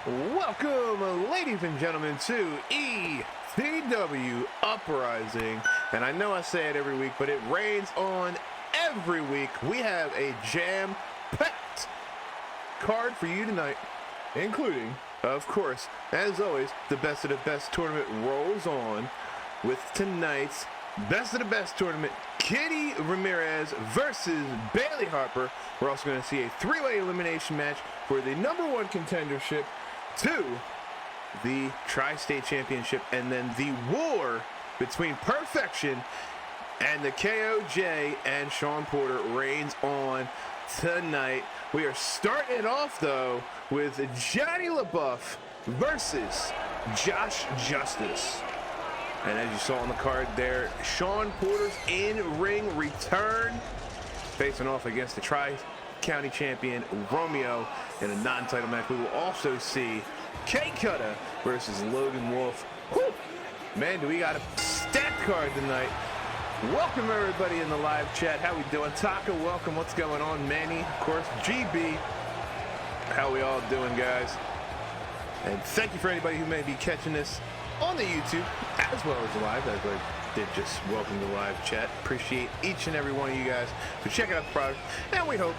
Welcome, ladies and gentlemen, to ETW Uprising. And I know I say it every week, but it rains on every week. We have a jam-packed card for you tonight, including, of course, as always, the best of the best tournament rolls on with tonight's best of the best tournament, Kitty Ramirez versus Bailey Harper. We're also going to see a three-way elimination match for the #1 contendership to the Tri-State Championship, and then the war between Perfection and the KOJ and Sean Porter reigns on tonight. We are starting it off, though, with Johnny LaBeouf versus Josh Justice. And as you saw on the card there, Sean Porter's in-ring return, facing off against the Tri-County champion Romeo in a non-title match. We will also see K-Cutter versus Logan Wolf. Whew. Man, do we got a stacked card tonight. Welcome everybody in the live chat. How we doing? Taka, welcome. What's going on? Manny, of course. GB, how we all doing, guys? And thank you for anybody who may be catching this on the YouTube as well as the live, as I did just welcome the live chat. Appreciate each and every one of you guys for checking out the product, and we hope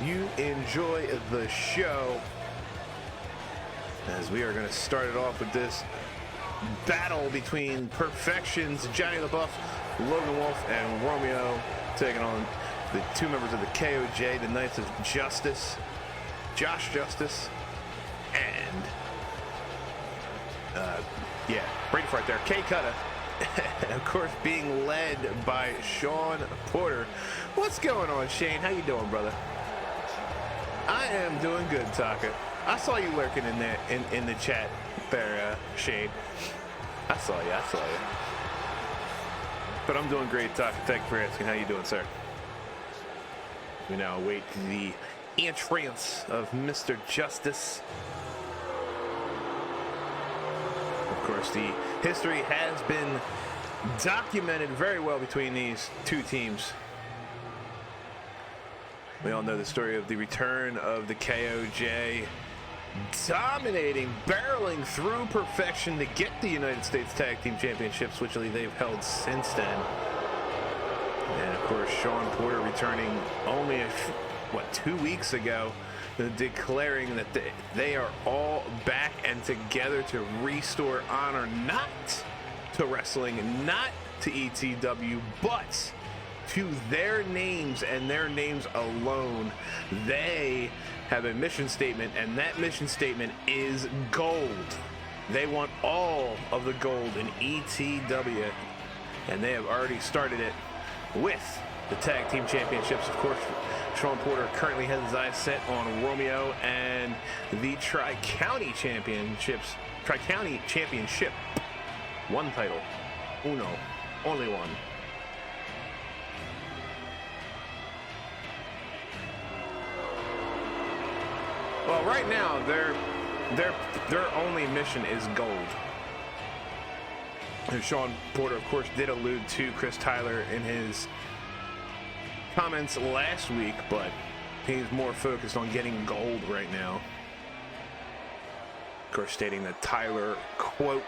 you enjoy the show as we are going to start it off with this battle between Perfection's Johnny LaBeouf, Logan Wolf, and Romeo taking on the two members of the KOJ, the Knights of Justice, Josh Justice, and yeah, Brady right there, K-Cutter, of course, being led by Sean Porter. What's going on, Shane? How you doing, brother? I am doing good, Taka. I saw you lurking in there in the chat there, Shane. I saw you. But I'm doing great, Taka. Thank you for asking. How you doing, sir? We now await the entrance of Mr. Justice. Of course, the history has been documented very well between these two teams. We all know the story of the return of the KOJ dominating, barreling through Perfection to get the United States Tag Team Championships, which they've held since then. And of course, Sean Porter returning only, 2 weeks ago, declaring that they are all back and together to restore honor, not to wrestling, not to ETW, but to their names and their names alone. They have a mission statement, and that mission statement is gold. They want all of the gold in ETW, and they have already started it with the Tag Team Championships. Of course, Sean Porter currently has his eyes set on Romeo and the Tri-County Championships. Tri-County Championship. One title. Uno. Only one. Well, right now, their only mission is gold. And Sean Porter, of course, did allude to Chris Tyler in his comments last week, but he's more focused on getting gold right now. Of course, stating that Tyler, quote,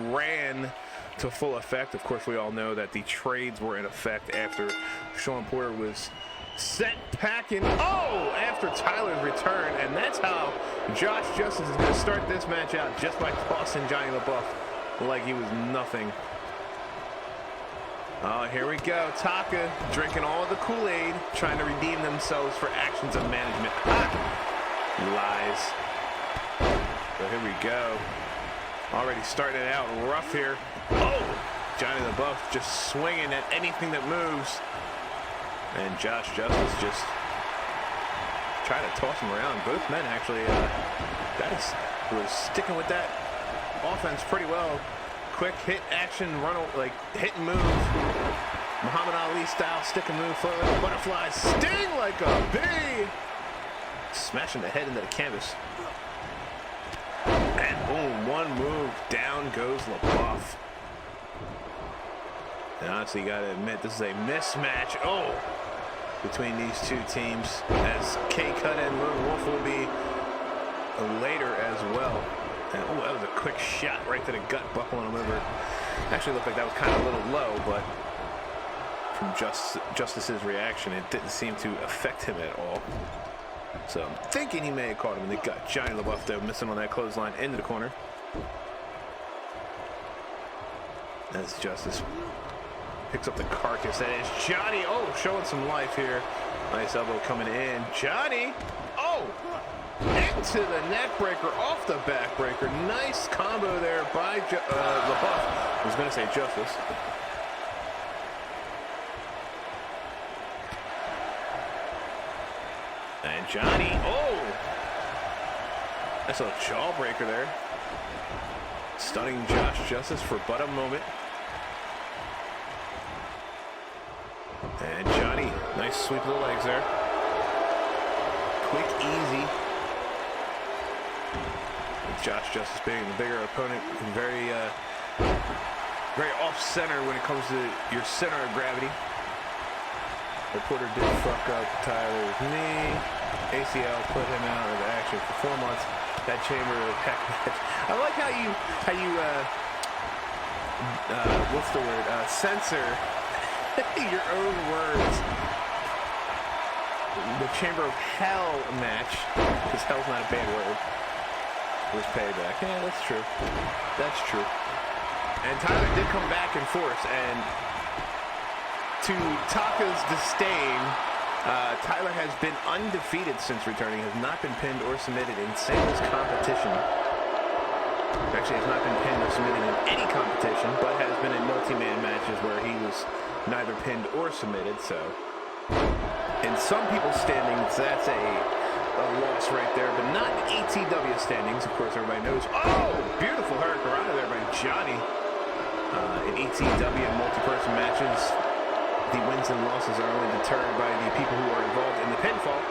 ran to full effect. Of course, we all know that the trades were in effect after Sean Porter was sent packing. After Tyler's return, and that's how Josh Justice is going to start this match out, just by tossing Johnny LaBeouf like he was nothing. Oh, here we go. Taka drinking all the Kool-Aid, trying to redeem themselves for actions of management. Lies. So here we go. Already starting it out rough here. Johnny LaBeouf just swinging at anything that moves. And Josh Justice just trying to toss him around. Both men actually, was sticking with that offense pretty well. Quick hit action, hit and move. Muhammad Ali style, stick and move, float like a butterfly, sting like a bee. Smashing the head into the canvas. And boom, one move, down goes LaBeouf. And honestly, you gotta admit, this is a mismatch. Between these two teams, as K-Cut and Lone Wolf will be later as well. shot right to the gut, buckling him over. Actually looked like that was kind of a little low, but from Justice's reaction, it didn't seem to affect him at all. So I'm thinking he may have caught him in the gut. Johnny LaBeouf, though, missing on that clothesline into the corner. As Justice picks up the carcass. That is Johnny. Oh, showing some life here. Nice elbow coming in. Johnny. Oh, into the neck breaker, off the back breaker. Nice combo there by LaBeouf. I was going to say Justice. And Johnny. Oh, that's a jawbreaker there. Stunning Josh Justice for but a moment. And Johnny, nice sweep of the legs there. Quick, easy. With Josh Justice being the bigger opponent, and very off-center when it comes to your center of gravity. Reporter did fuck up Tyler's knee. ACL put him out of action for 4 months. That chamber of heck match. I like how you what's the word? Censor your own words. The Chamber of Hell match, because hell's not a bad word, was payback. Yeah, that's true. That's true. And Tyler did come back in force, and to Taka's disdain, Tyler has been undefeated since returning, has not been pinned or submitted in singles competition. Actually, has not been pinned or submitted in any competition, but has been in multi-man matches where he was neither pinned or submitted. So, in some people's standings, that's a loss right there, but not in ETW standings. Of course, everybody knows. Oh, beautiful hurricane there by Johnny. In ETW and multi-person matches, the wins and losses are only deterred by the people who are involved in the pinfall.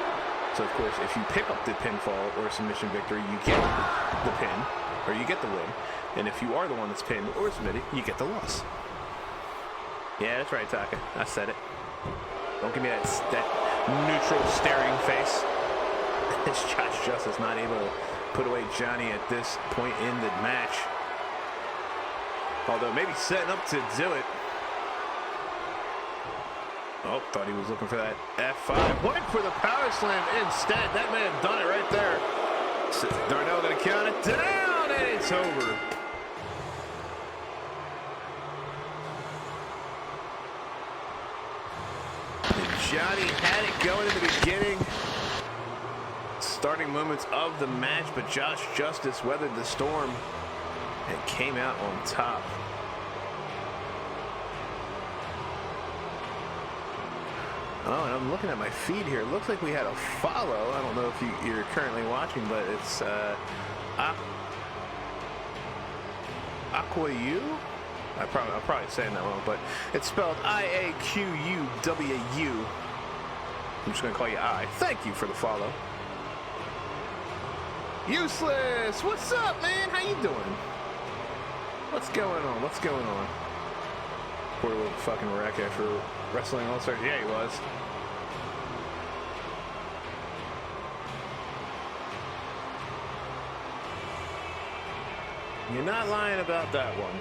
So, of course, if you pick up the pinfall or submission victory, you get the pin, or you get the win. And if you are the one that's pinned or submitted, you get the loss. Yeah, that's right, Taka. I said it. Don't give me that neutral staring face. It's Josh Justice not able to put away Johnny at this point in the match. Although maybe setting up to do it. Oh, thought he was looking for that F5. Went for the power slam instead. That may have done it right there. Darnell gonna count it down, and it's over. Johnny had it going in the beginning. Starting moments of the match, but Josh Justice weathered the storm and came out on top. Oh, and I'm looking at my feed here. It looks like we had a follow. I don't know if you're currently watching, but it's Aquayu? I'm probably saying that wrong, but it's spelled I-A-Q-U-W-U. I'm just going to call you I. Thank you for the follow. Useless! What's up, man? How you doing? What's going on? What's going on? Poor little fucking wreck after wrestling all-stars. Yeah, he was. You're not lying about that one.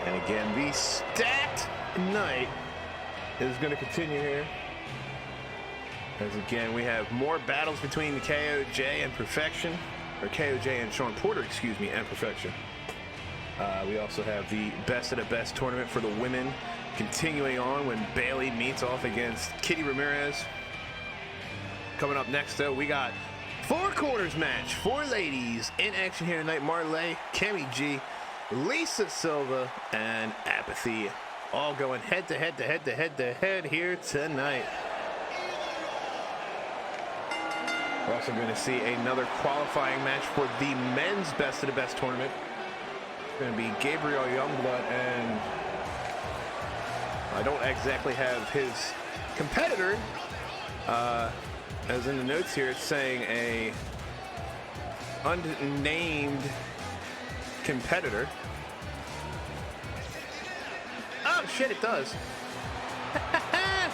And again, the stacked night is going to continue here. As again, we have more battles between the KOJ and Perfection, or KOJ and Sean Porter, excuse me, and Perfection. We also have the Best of the Best tournament for the women continuing on when Bailey meets off against Kitty Ramirez. Coming up next, though, we got four quarters match, four ladies in action here tonight. Marle, Cammy G, Lisa Silva, and Apathy, all going head to head to head to head to head here tonight. We're also going to see another qualifying match for the men's Best of the Best tournament. It's going to be Gabriel Youngblood, and I don't exactly have his competitor. As in the notes here, it's saying a unnamed competitor. Oh shit, it does.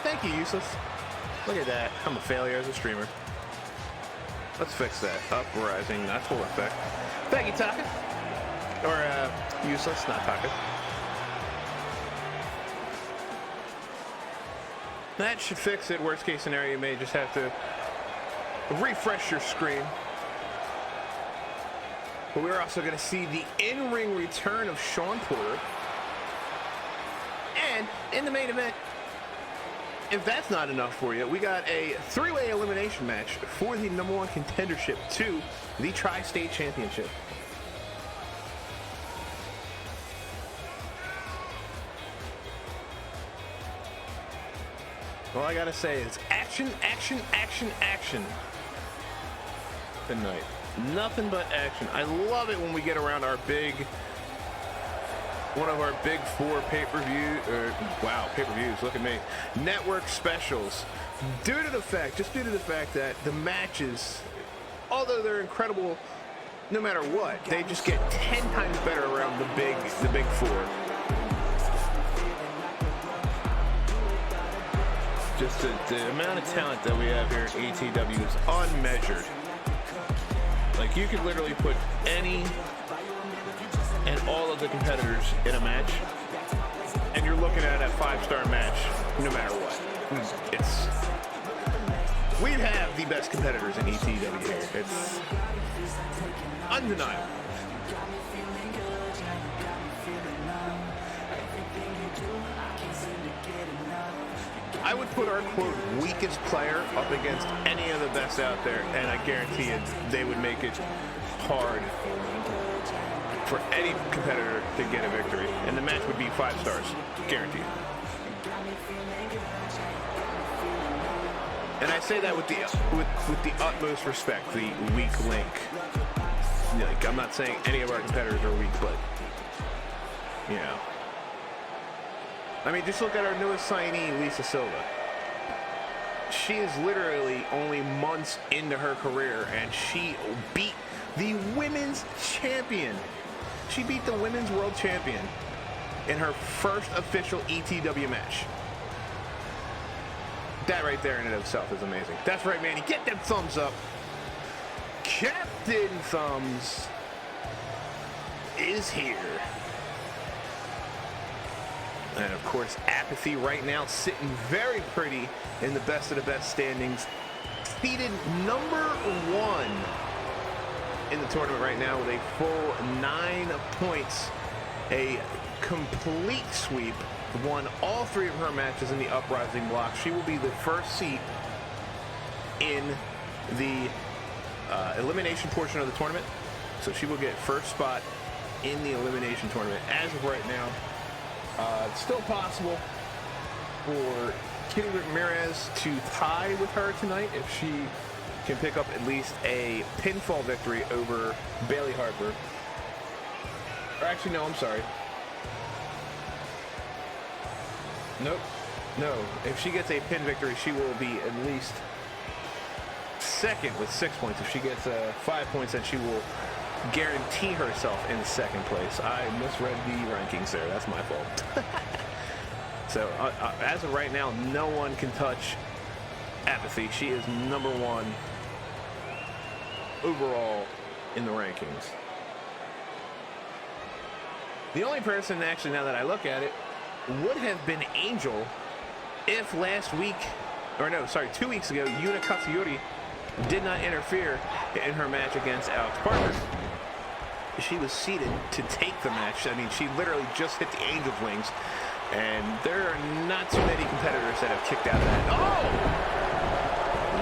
Thank you, useless. Look at that. I'm a failure as a streamer. Let's fix that. Uprising, not full effect. Thank you, Taka. Or, useless, not Taka. That should fix it. Worst case scenario, you may just have to refresh your screen. But we're also going to see the in-ring return of Sean Porter. And in the main event, if that's not enough for you, we got a three-way elimination match for the #1 contendership to the Tri-State Championship. All I gotta say is action, action, action, action tonight. Nothing but action. I love it when we get around our one of our big 4 pay-per-view, wow, pay-per-views, look at me, network specials. Due to the fact that the matches, although they're incredible no matter what, they just get 10 times better around the big 4. Just the amount of talent that we have here at ETW is unmeasured. Like, you could literally put any and all of the competitors in a match, and you're looking at a 5-star match no matter what. We have the best competitors in ETW here. It's undeniable. I would put our, quote, weakest player up against any of the best out there, and I guarantee you they would make it hard for any competitor to get a victory. And the match would be 5 stars, guaranteed. And I say that with the utmost respect, the weak link. Like, I'm not saying any of our competitors are weak, but, you know. I mean, just look at our newest signee, Lisa Silva. She is literally only months into her career, and she beat the women's champion. She beat the women's world champion in her first official ETW match. That right there in and of itself is amazing. That's right, Manny. Get them thumbs up. Captain Thumbs is here. And of course, Apathy right now sitting very pretty in the best of the best standings. Seated #1 in the tournament right now with a full 9 points. A complete sweep. Won all 3 of her matches in the Uprising Block. She will be the first seed in the elimination portion of the tournament. So she will get first spot in the elimination tournament. As of right now, it's still possible for Kitty Ramirez to tie with her tonight if she can pick up at least a pinfall victory over Bailey Harper. Or actually, no, I'm sorry. Nope. No. If she gets a pin victory, she will be at least second with 6 points. If she gets 5 points, then she will guarantee herself in second place. I misread the rankings there. That's my fault. So as of right now, no one can touch Apathy. She is #1 overall in the rankings. The only person, actually, now that I look at it, would have been Angel if last week, or no, sorry, 2 weeks ago, Yuna Katsuyori did not interfere in her match against Alex Parker. She was seated to take the match. I mean, she literally just hit the Angel's wings, and there are not too many competitors that have kicked out of that. Oh!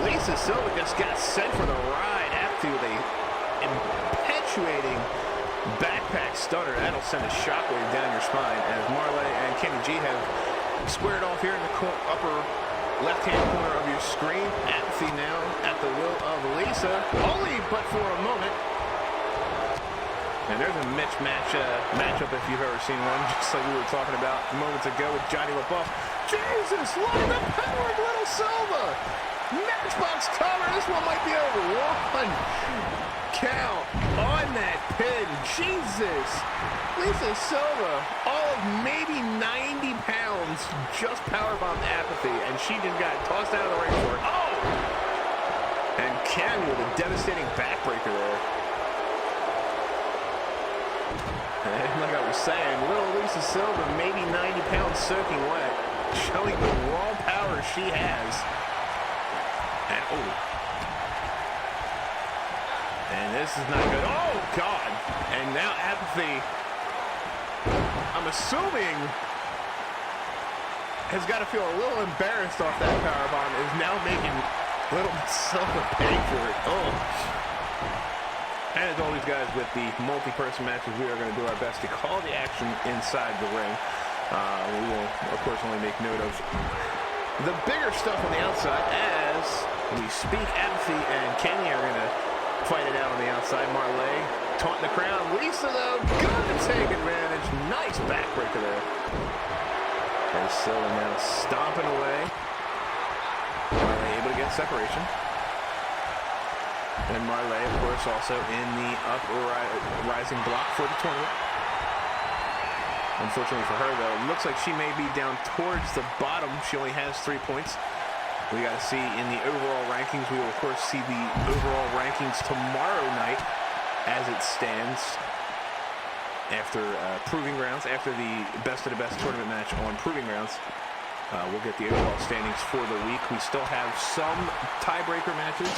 Lisa Silva just got sent for the ride after the impetuating backpack stunner. That'll send a shockwave down your spine as Marle and Kenny G have squared off here in the upper left-hand corner of your screen. Apathy now at the will of Lisa, only but for a moment. And there's a matchup if you've ever seen one, just like we were talking about moments ago with Johnny LaBeouf. Jesus, look at the power of little Silva. Matchbox cover. This one might be over. 1 count on that pin. Jesus. Lisa Silva, all of maybe 90 pounds, just powerbombed Apathy, and she just got tossed out of the ring for it. Oh! And Cammy with a devastating backbreaker there. And like I was saying, little Lisa Silva, maybe 90 pounds soaking wet, showing the raw power she has. And oh. And this is not good. Oh, God. And now Apathy, I'm assuming, has got to feel a little embarrassed off that powerbomb, is now making little Silva pay for it. Oh. And as always, guys, with the multi-person matches, we are going to do our best to call the action inside the ring. We will, of course, only make note of the bigger stuff on the outside as we speak. Apathy and Kenny are going to fight it out on the outside. Marle taunting the crowd. Lisa, though, gonna take advantage. Nice backbreaker there. And Silva now stomping away. Marle able to get separation. And Marle, of course, also in the Uprising Block for the tournament. Unfortunately for her, though, it looks like she may be down towards the bottom. She only has 3 points. We got to see in the overall rankings. We will, of course, see the overall rankings tomorrow night as it stands after Proving Grounds, after the Best of the Best tournament match on Proving Grounds. We'll get the overall standings for the week. We still have some tiebreaker matches.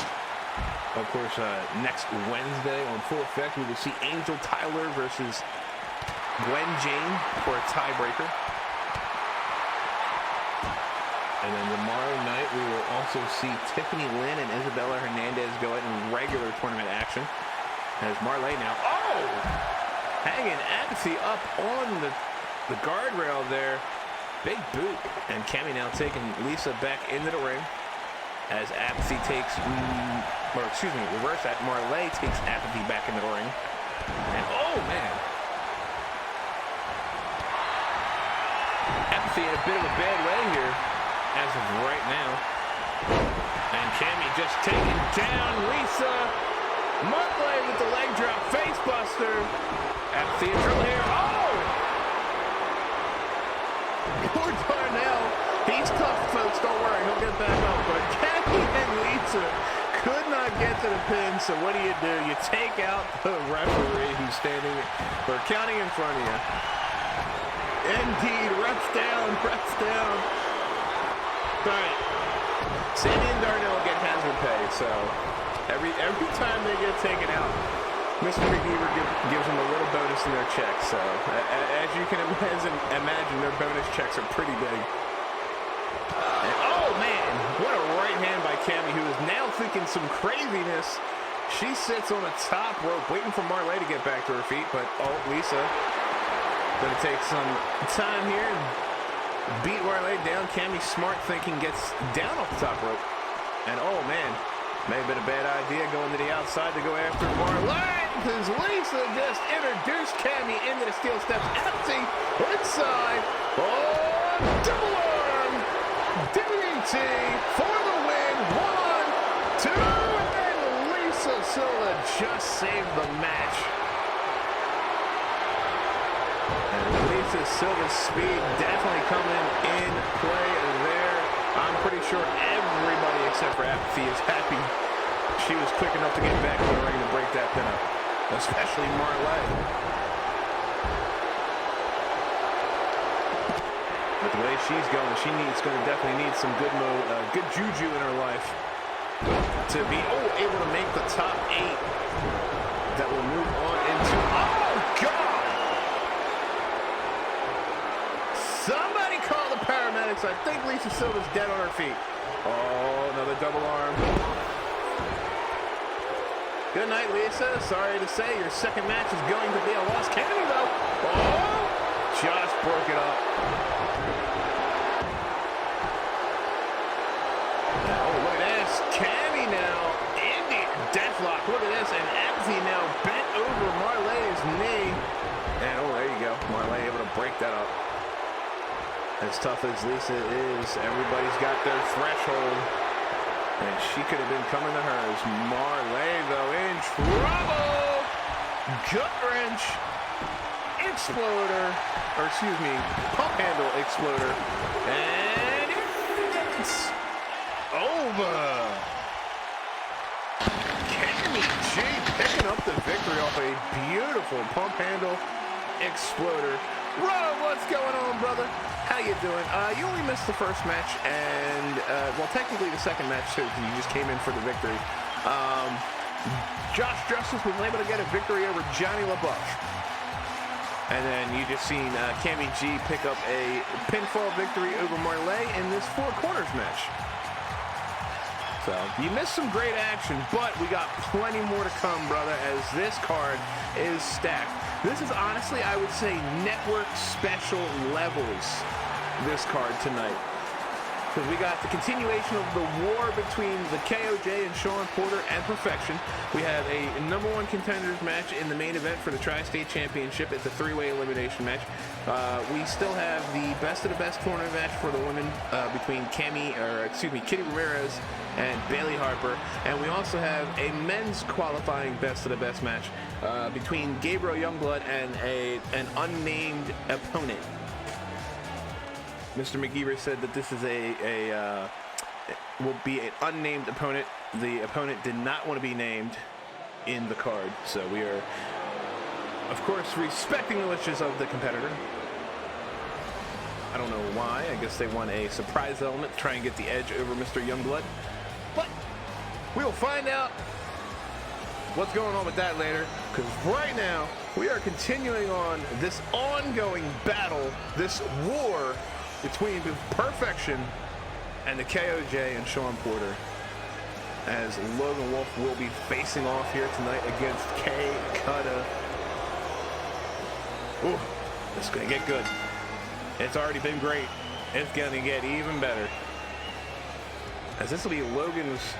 Of course, next Wednesday on Full Effect, we will see Angel Tyler versus Gwen Jane for a tiebreaker. And then tomorrow night, we will also see Tiffany Lynn and Isabella Hernandez go out in regular tournament action. As Marle now, oh! Hanging Apathy up on the guardrail there. Big boot. And Cammy now taking Lisa back into the ring. As Apathy takes, or excuse me, reverse that. Marle takes Apathy back into the ring. And oh, man. Apathy in a bit of a bad way here as of right now. And Cammy just taking down Lisa. Marle with the leg drop, face buster. Apathy in trouble here. Oh! Poor Darnell. He's tough, folks. Don't worry. He'll get back up. But Cammy and Lisa could not get to the pin. So what do? You take out the referee who's standing or counting in front of you. Indeed. Reps down. Reps down. All right. Sandy and Darnell get hazard pay. So every time they get taken out, Mr. McGeever gives them a little bonus in their check. So as you can imagine, their bonus checks are pretty big. And, oh, man, what a right hand by Cammy, who is now thinking some craziness. She sits on the top rope waiting for Marle to get back to her feet. But, oh, Lisa going to take some time here and beat Marle down. Cammy, smart thinking, gets down off the top rope. And, oh, man, may have been a bad idea going to the outside to go after Marle, because Lisa just introduced Cammy into the steel steps. Empty inside. Oh, double arm. DDT for the win. 1, 2, and Lisa Silva just saved the match. And Lisa Silva's speed definitely coming in play there. I'm pretty sure everybody except for Apathy is happy she was quick enough to get back in the ring to break that pin up, especially Marle. But the way she's going, she's going to definitely need some good juju in her life to be able to make the top 8 that will move on into. Oh God! Somebody call the paramedics. I think Lisa Silva's dead on her feet. Oh, another double arm. Good night, Lisa. Sorry to say your second match is going to be a loss. Cammy, though. Oh, just broke it up. Oh, look at this. Cammy now. Indian deathlock. Look at this. And Apathy now bent over Marle's knee. And, oh, there you go. Marle able to break that up. As tough as Lisa is, everybody's got their threshold. And she could have been coming to hers. Marle, though, in trouble. Gut wrench exploder, or excuse me, pump handle exploder, and it's over. Cammy G picking up the victory off a beautiful pump handle exploder. Bro, what's going on, brother? How you doing? You only missed the first match, and well, technically the second match too, because you just came in for the victory. Josh Justice was able to get a victory over Johnny LaBeouf. And then you just seen Cammy G pick up a pinfall victory over Marle in this Four Corners match. So you missed some great action, but we got plenty more to come, brother, as this card is stacked. This is honestly, I would say, network special levels, this card tonight. Because we got the continuation of the war between the KOJ and Sean Porter and Perfection. We have a #1 contenders match in the main event for the Tri-State Championship. It's a three-way elimination match. We still have the best of the best tournament match for the women between Kitty Ramirez and Bailey Harper. And we also have a men's qualifying best of the best match between Gabriel Youngblood and an unnamed opponent. Mr. McGeever said that this is will be an unnamed opponent. The opponent did not want to be named in the card, so we are, of course, respecting the wishes of the competitor. I don't know why. I guess they want a surprise element to try and get the edge over Mr. Youngblood, but we'll find out what's going on with that later, because right now we are continuing on this ongoing battle, this war between Perfection and the KOJ and Sean Porter, as Logan Wolf will be facing off here tonight against K Cutter. Ooh, this is gonna get good. It's already been great. It's gonna get even better, as this will be Logan's.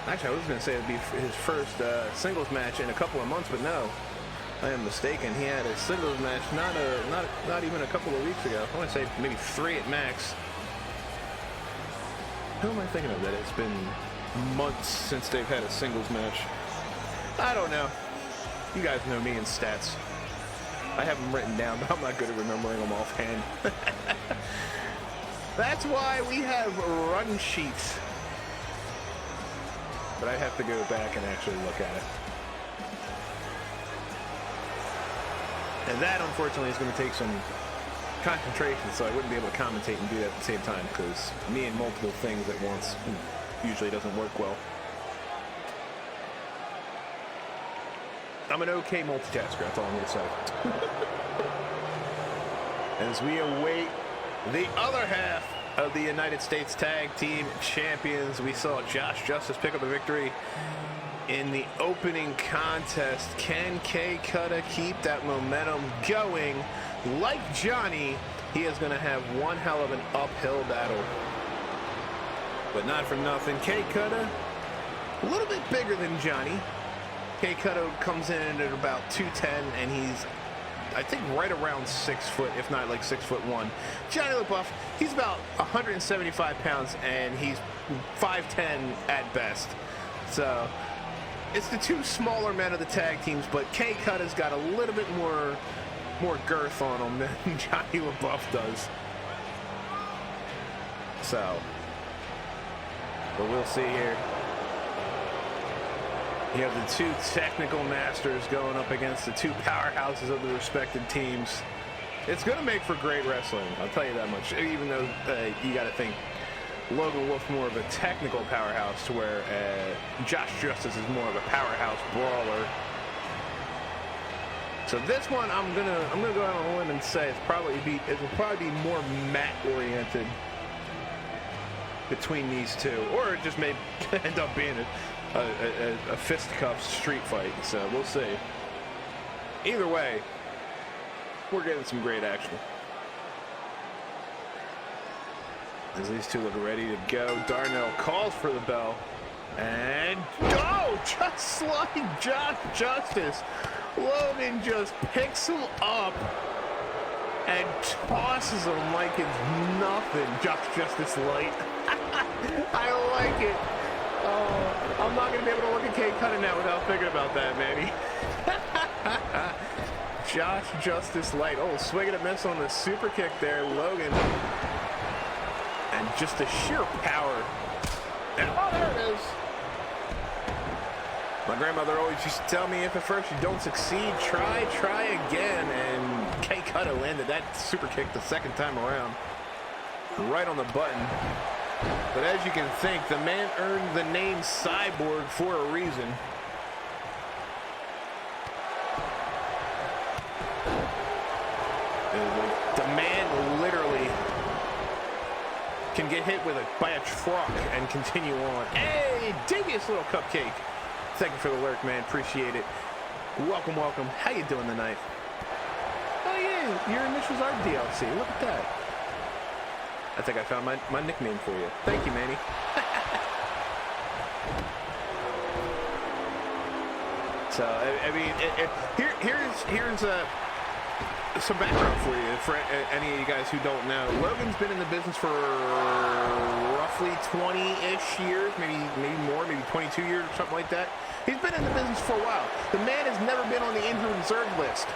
Actually, I was gonna say it'd be his first singles match in a couple of months, but no. I am mistaken. He had a singles match not even a couple of weeks ago. I want to say maybe 3 at max. Who am I thinking of that it's been months since they've had a singles match? I don't know. You guys know me in stats. I have them written down, but I'm not good at remembering them offhand. That's why we have run sheets. But I have to go back and actually look at it. And that, unfortunately, is going to take some concentration, so I wouldn't be able to commentate and do that at the same time, because me and multiple things at once usually doesn't work well. I'm an okay multitasker, that's all I'm going to say. As we await the other half of the United States Tag Team Champions, we saw Josh Justice pick up a victory in the opening contest. Can K Cutter keep that momentum going? Like Johnny, he is going to have one hell of an uphill battle. But not for nothing, K Cutter, a little bit bigger than Johnny. K Cutter comes in at about 210, and he's, I think, right around 6 foot, if not like 6'1". Johnny LaBeouf, he's about 175 pounds, and he's 5'10" at best. So it's the two smaller men of the tag teams, but K Cutter's got a little bit more girth on him than Johnny LaBeouf does. So, but we'll see here. You have the two technical masters going up against the two powerhouses of the respected teams. It's going to make for great wrestling, I'll tell you that much. Even though you got to think Logan Wolf more of a technical powerhouse, to where Josh Justice is more of a powerhouse brawler. So this one, I'm gonna go out on a limb and say it will probably be more mat oriented between these two, or it just may end up being a fisticuffs street fight. So we'll see. Either way, we're getting some great action. As these two look ready to go, Darnell calls for the bell. And go! Just like Josh Justice, Logan just picks him up and tosses him like it's nothing. Josh Justice light. I like it. Oh, I'm not going to be able to look at K Cutter now without thinking about that, man. Josh Justice Light. Oh, swing and a miss on the super kick there, Logan. And just the sheer power. And oh, there it is. My grandmother always used to tell me, if at first you don't succeed, try again. And K Cutter landed that super kick the second time around. Right on the button. But as you can think, the man earned the name Cyborg for a reason. The man literally can get hit by a truck and continue on. Hey, devious little cupcake. Thank you for the lurk, man. Appreciate it. Welcome, welcome. How you doing tonight? Oh, yeah. Your initials are DLC. Look at that. I think I found my nickname for you. Thank you, Manny. So, I mean, here's some background for you, for any of you guys who don't know. Logan's been in the business for roughly 20-ish years, maybe more, maybe 22 years or something like that. He's been in the business for a while. The man has never been on the injured reserve list.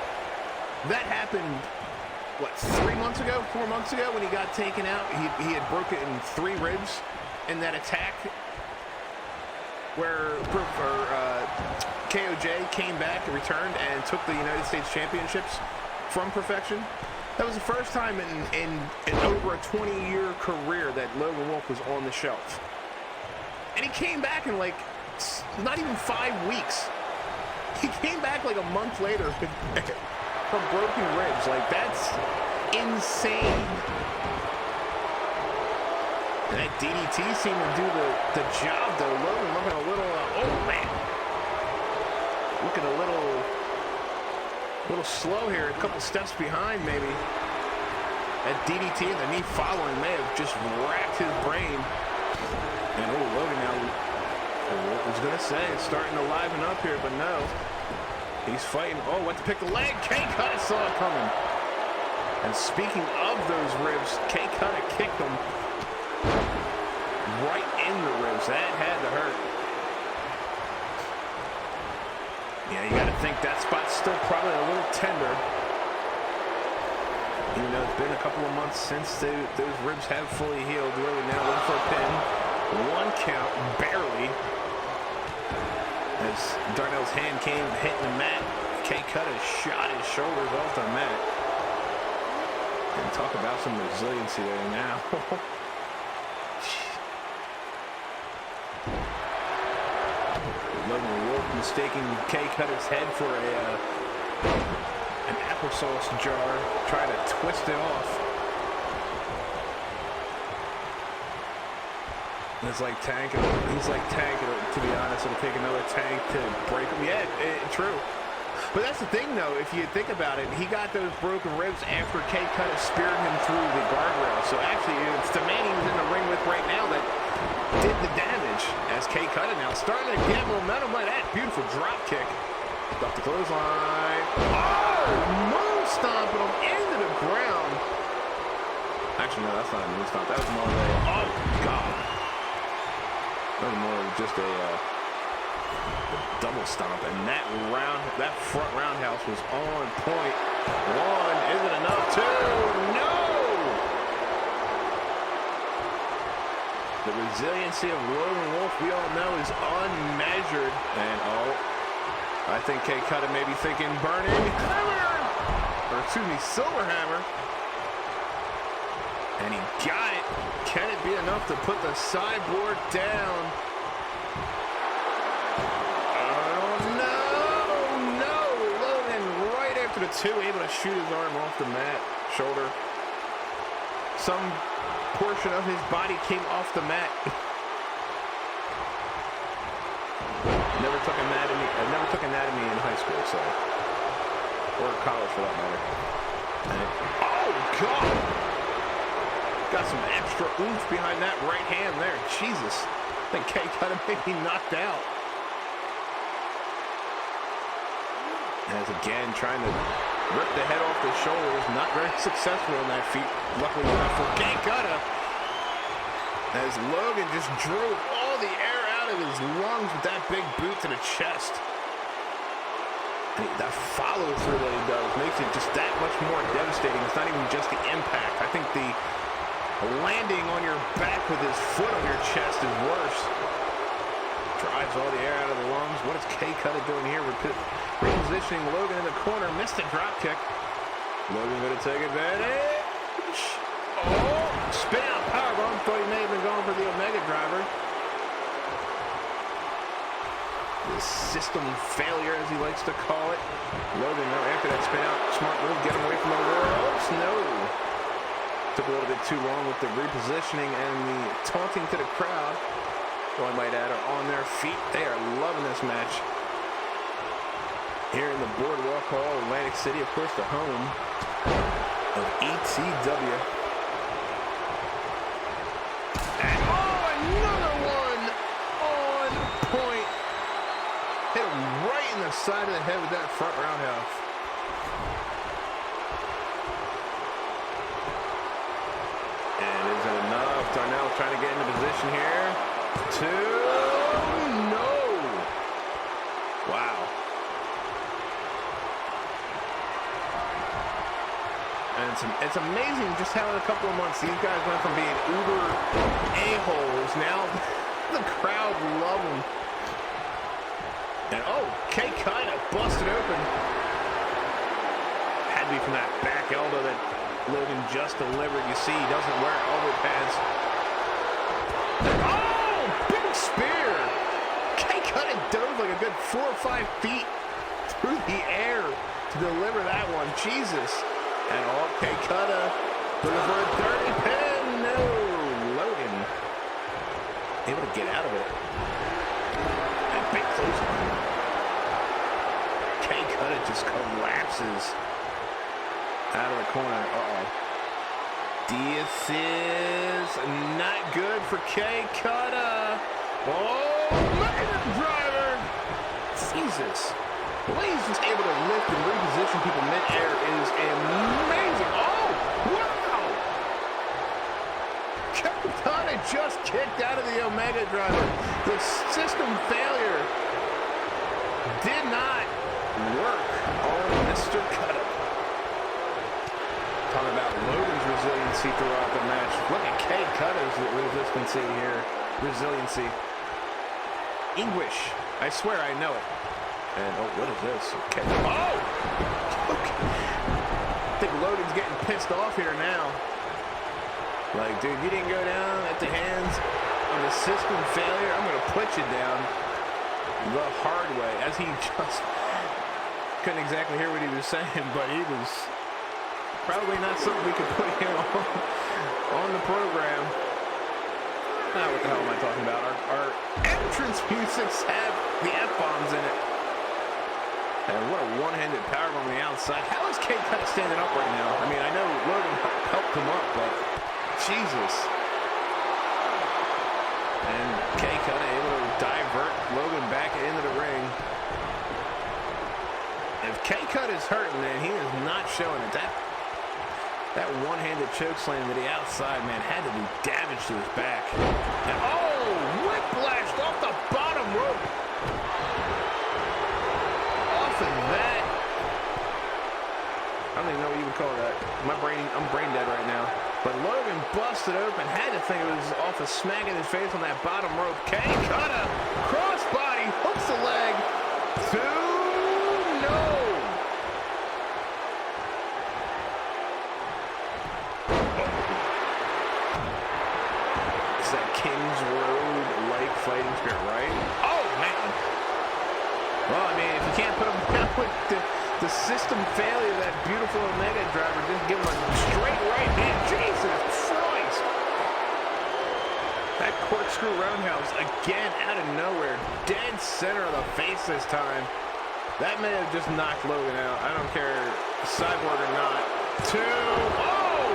That happened, what, 4 months ago when he got taken out. He had broken 3 ribs in that attack where KOJ came back and returned and took the United States Championships from Perfection. That was the first time in over a 20-year career that Logan Wolf was on the shelf. And he came back in like not even 5 weeks. He came back like a month later from broken ribs. Like, that's insane. And that DDT seemed to do the job, though. Logan looking a little, oh man. Looking a little slow here. A couple steps behind, maybe. That DDT and the knee following may have just racked his brain. And oh, Logan now, I was going to say, it's starting to liven up here, but no. He's fighting. Oh, went to pick the leg. K-Cutter saw it coming. And speaking of those ribs, K-Cutter kicked him right in the ribs. That had to hurt. Yeah, you got to think that spot's still probably a little tender. Even though it's been a couple of months since those ribs have fully healed. Logan now looking for a pin. 1 count, barely. As Darnell's hand came hitting the mat, K-Cutter shot his shoulders off the mat. And talk about some resiliency there now. Logan Wolf mistaking K-Cutter's head for an applesauce jar, trying to twist it off. It's like tanking. He's like tanking, to be honest. It'll take another tank to break him. Yeah, true. But that's the thing, though. If you think about it, he got those broken ribs after K-Cutter speared him through the guardrail. So actually, it's the man he was in the ring with right now that did the damage. As K-Cutter now starting to get momentum by that beautiful drop kick. Up the clothesline. Oh, moon stomping him into the ground. Actually, no, that's not a moon stomp. That was Marle. Oh, God. That was more just a double stomp, and that front roundhouse was on point. 1, is it enough? 2, no! The resiliency of Logan Wolf, we all know, is unmeasured. And oh, I think K-Cutter may be thinking burning hammer, or excuse me, silver hammer. And he got it. Can it be enough to put the sideboard down? Oh, no. Logan right after the 2, able to shoot his arm off the mat, shoulder. Some portion of his body came off the mat. Never took anatomy in high school, so. Or college, for that matter. Oh, God. Got some extra oomph behind that right hand there. Jesus. I think K-Cutter may be knocked out. As again, trying to rip the head off the shoulders. Not very successful on that feat. Luckily enough for K-Cutter. As Logan just drove all the air out of his lungs with that big boot to the chest. That follow through that he does makes it just that much more devastating. It's not even just the impact. I think the landing on your back with his foot on your chest is worse. Drives all the air out of the lungs. What is K-Cutter doing here? Repositioning Logan in the corner. Missed a drop kick. Logan going to take advantage. Oh, spin out powerbomb. Thought he may have been going for the Omega driver. The system failure, as he likes to call it. Logan, though, after that spin out, smart move, get him away from the ropes. No. Took a little bit too long with the repositioning and the taunting to the crowd. Well, I might add, are on their feet. They are loving this match. Here in the Boardwalk Hall, Atlantic City, of course, the home of ETW. And oh, another one on point. Hit him right in the side of the head with that front roundhouse. And is it enough? Darnell's trying to get into position here. No. Wow. And it's amazing just how in a couple of months these guys went from being uber a-holes. Now the crowd love them. And oh, K-Cutter busted open. Had to be from that back elbow that Logan just delivered. You see, he doesn't wear elbow pads. Oh, big spear. K-Cutter dove like a good 4 or 5 feet through the air to deliver that one. Jesus. And oh, K-Cutter looking for a dirty pin. No, Logan able to get out of it. And big clothesline. K-Cutter just collapses out of the corner. This is not good for K-Cutter. Oh, Magnum driver. Jesus. The way he's just able to lift and reposition people mid-air is amazing. Oh, wow. K-Cutter just kicked out of the Omega driver. The system failure did not work on Mr. Cutter. Talking about Logan's resiliency throughout the match. Look at K-Cutter's resiliency here. Resiliency. English. I swear I know it. And oh, what is this? Okay. Oh! Okay. I think Logan's getting pissed off here now. Like, dude, you didn't go down at the hands of the system failure. I'm going to put you down the hard way. As he just couldn't exactly hear what he was saying, but he was probably not something we could put him on the program. What the hell am I talking about? Our entrance musics have the F-bombs in it. And what a one-handed powerbomb on the outside. How is K-Cutter standing up right now? I mean, I know Logan helped him up, but Jesus. And K-Cutter able to divert Logan back into the ring. If K-Cutter is hurting, man, he is not showing it. That one-handed choke slam to the outside, man, had to do damage to his back. And oh, whiplash off the bottom rope. Off of that. I don't even know what you would call that. I'm brain dead right now. But Logan busted open. Had to think it was off a smack in his face on that bottom rope. K-Cutter, crossbody, hooks the leg. 2-0. King's Road-like fighting spirit, right? Oh, man. Well, I mean, if you can't put him down with the system failure, that beautiful Omega driver, just give him a straight right hand. Jesus Christ. That corkscrew roundhouse, again, out of nowhere. Dead center of the face this time. That may have just knocked Logan out. I don't care, Cyborg or not. 2. Oh!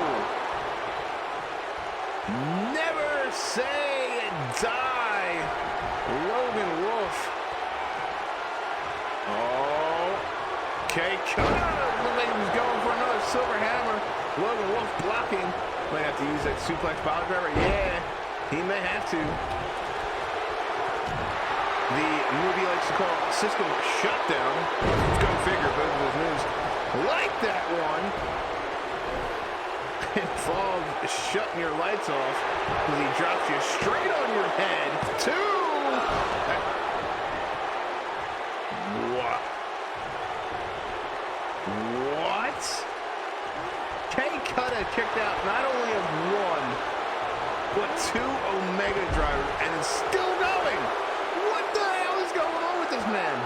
Never say die, Logan Wolf. Oh, K-Cutter. Looked like he was going for another silver hammer. Logan Wolf blocking. Might have to use that suplex pile driver. Yeah, he may have to. the move he likes to call system shutdown. Go figure, both of his moves like that one involves shutting your lights off because he drops you straight on your head. What? K-Cutter kicked out not only of one, but two Omega drivers, and is still going. What the hell is going on with this man?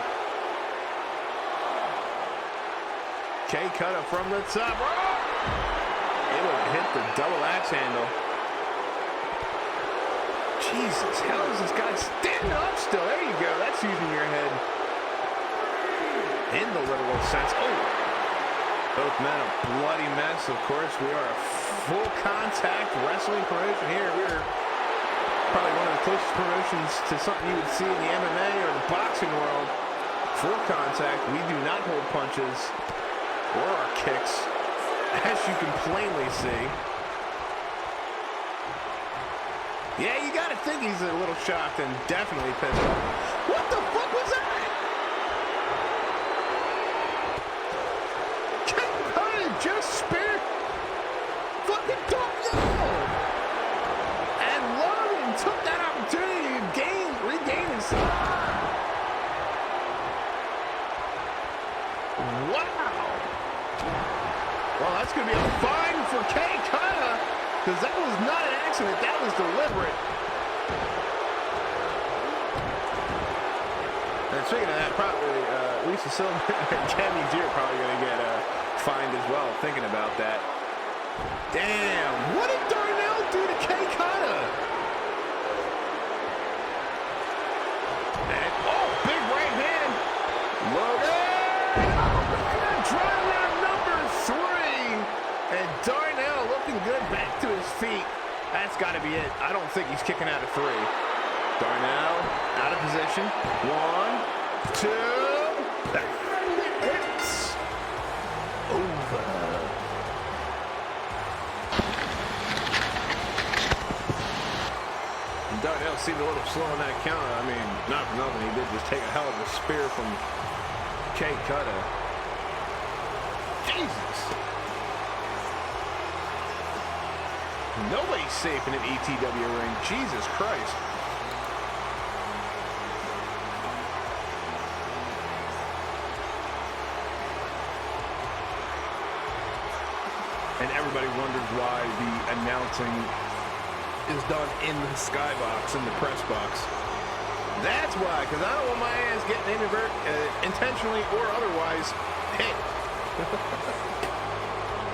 K-Cutter from the top. Able to hit the double axe handle. Jesus, how is this guy standing up still? There you go. That's using your head in the literal sense. Oh. Both men a bloody mess, of course. We are a full contact wrestling promotion here. We're probably one of the closest promotions to something you would see in the MMA or the boxing world. Full contact. We do not hold punches or our kicks, as you can plainly see. Yeah, you got to think he's a little shocked and definitely pissed off. What the fuck was that? Just spared fucking Darnell. And Logan took that opportunity to regain his. Wow. Well, that's going to be a fine for K-Cutter, because that was not an accident. That was deliberate. And speaking of that, probably Lisa Silver and Cammy G are probably going to get fined as well, thinking about that. Damn, what did Darnell do to K-Cutter? And, oh, big right hand. Logan! Driving out number 3. And Darnell looking good back to his feet. That's got to be it. I don't think he's kicking out of 3. Darnell out of position. 1, 2. It's over. And Darnell seemed a little slow on that counter. I mean, not for nothing. He did just take a hell of a spear from K-Cutter. Jesus. Nobody's safe in an ETW ring. Jesus Christ. And everybody wonders why the announcing is done in the skybox, in the press box. That's why, because I don't want my ass getting intentionally or otherwise hit.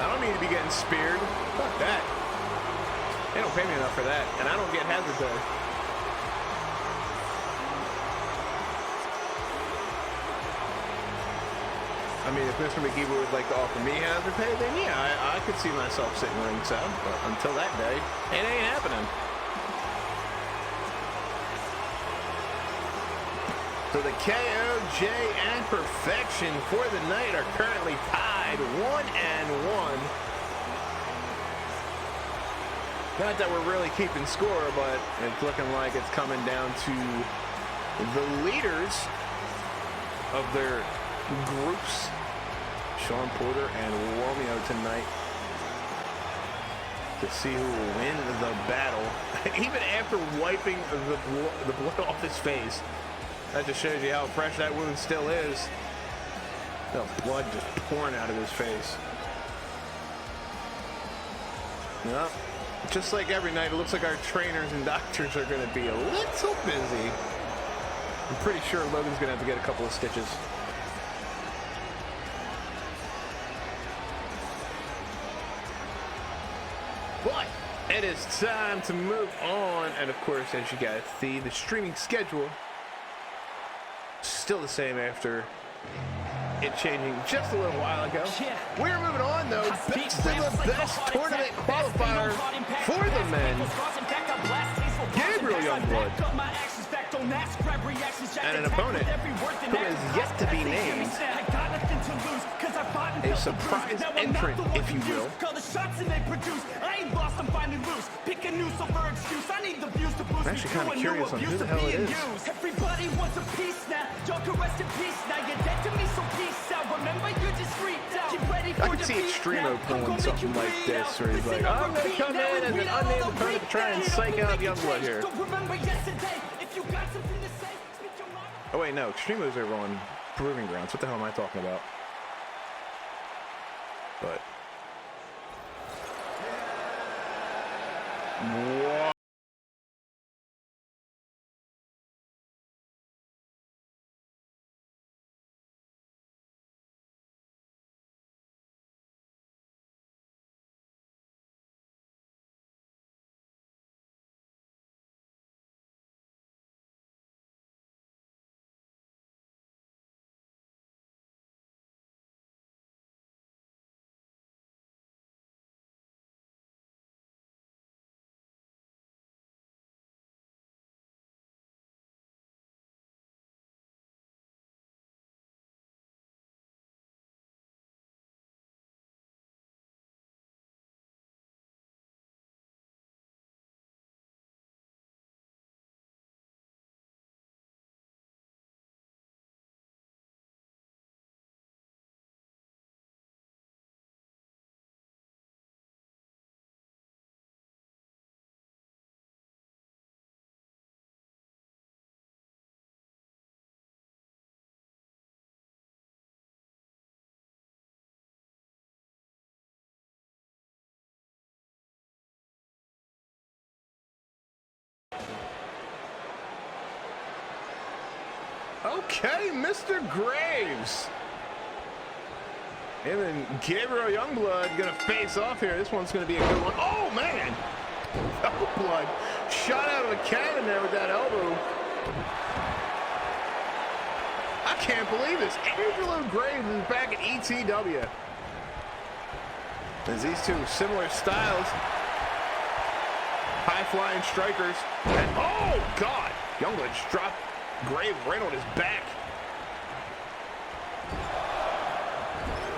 I don't need to be getting speared. Fuck that. They don't pay me enough for that, and I don't get hazard pay. I mean, if Mr. McGee would like to offer me hazard pay, then yeah, I could see myself sitting ringside. But until that day, it ain't happening. So the KO, Jay, and Perfection for the night are currently tied 1-1. Not that we're really keeping score, but it's looking like it's coming down to the leaders of their groups, Sean Porter and Romeo, tonight, to see who will win the battle. Even after wiping the blood off his face, that just shows you how fresh that wound still is. The blood just pouring out of his face. Yep. Just like every night, it looks like our trainers and doctors are going to be a little busy. I'm pretty sure Logan's going to have to get a couple of stitches. But it is time to move on. And of course, as you guys see, the streaming schedule still the same after it changing just a little while ago. We're moving on, though. Best of the best tournament qualifier for the men. Gabriel Youngblood. And an opponent who is yet to be named. A surprise entrant, if you will. I'm actually kind of curious on who the hell it is. Everybody wants a piece now. Y'all can rest in peace now. You're dead to me, so peace out. Remember, you're discreet now. Get ready for I could see Extremo pulling something like this, where he's like, I'm going to come in as an unnamed opponent to try and psych out Youngblood here. Oh wait, no, Extremo's over on Proving Grounds. What the hell am I talking about? But what? Okay, Mr. Graves. Him and Gabriel Youngblood gonna face off here. This one's gonna be a good one. Oh man! Youngblood shot out of a cannon there with that elbow. I can't believe this. Angelo Graves is back at ETW. As these two similar styles, high-flying strikers, and oh God! Youngblood dropped Graves right on his back.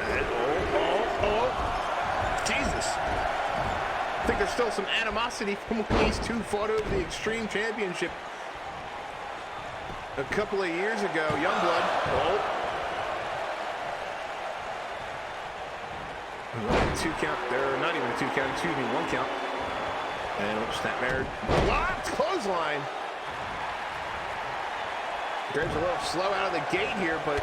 And oh, Jesus. I think there's still some animosity from when these two fought over the Extreme Championship a couple of years ago. Youngblood. Oh. 2 count. They're not even a 2 count. Excuse me, 1 count. And snap married. Blocked clothesline. Graves a little slow out of the gate here, but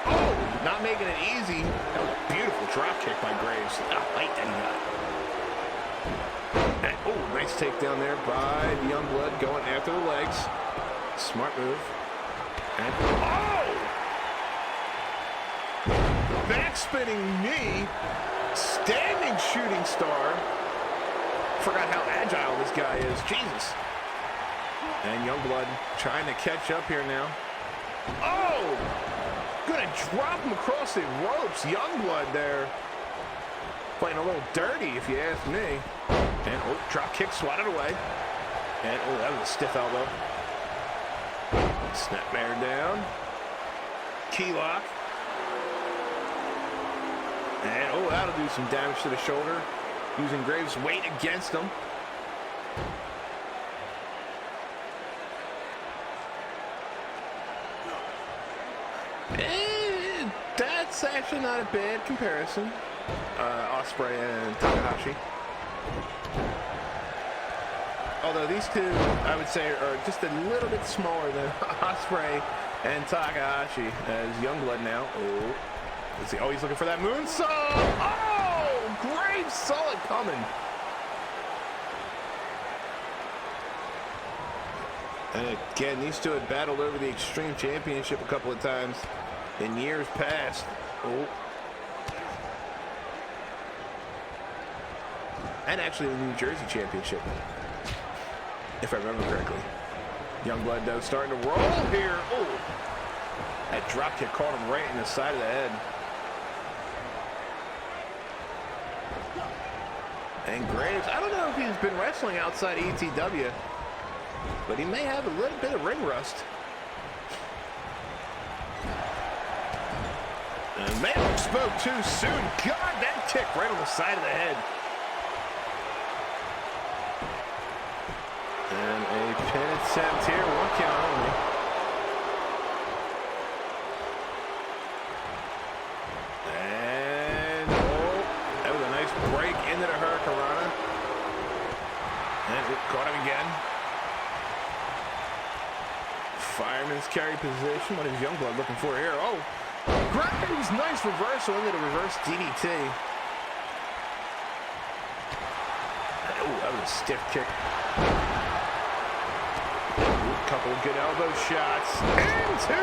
oh, not making it easy. That was a beautiful drop kick by Graves. That height that he got. And, oh, nice takedown there by the Youngblood going after the legs. Smart move. And oh! Backspinning knee. Standing shooting star. Forgot how agile this guy is. Jesus. And Youngblood trying to catch up here now. Oh! Gonna drop him across the ropes. Youngblood there. Playing a little dirty, if you ask me. And, oh, drop kick swatted away. And, oh, that was a stiff elbow. Snapmare down. Key lock. And, oh, that'll do some damage to the shoulder. Using Graves' weight against him. That's actually not a bad comparison. Ospreay and Takahashi. Although these two, I would say, are just a little bit smaller than Ospreay and Takahashi. As Youngblood now. Oh, let's see. Oh, he's looking for that moonsault. Oh, Graves saw it coming. And again, these two had battled over the Extreme Championship a couple of times in years past. Oh. And actually the New Jersey Championship, if I remember correctly. Youngblood, though, starting to roll here. Oh, that drop kick caught him right in the side of the head. And Graves, I don't know if he's been wrestling outside ETW, but he may have a little bit of ring rust. And man, spoke too soon. God, that kick right on the side of the head. And a pin attempt here, 1 count only. And, oh, that was a nice break into the Hurricanrana. And it caught him again. Fireman's carry position. What is Youngblood looking for here? Oh, Graves, nice reversal into the reverse DDT. Oh, that was a stiff kick. Couple of good elbow shots into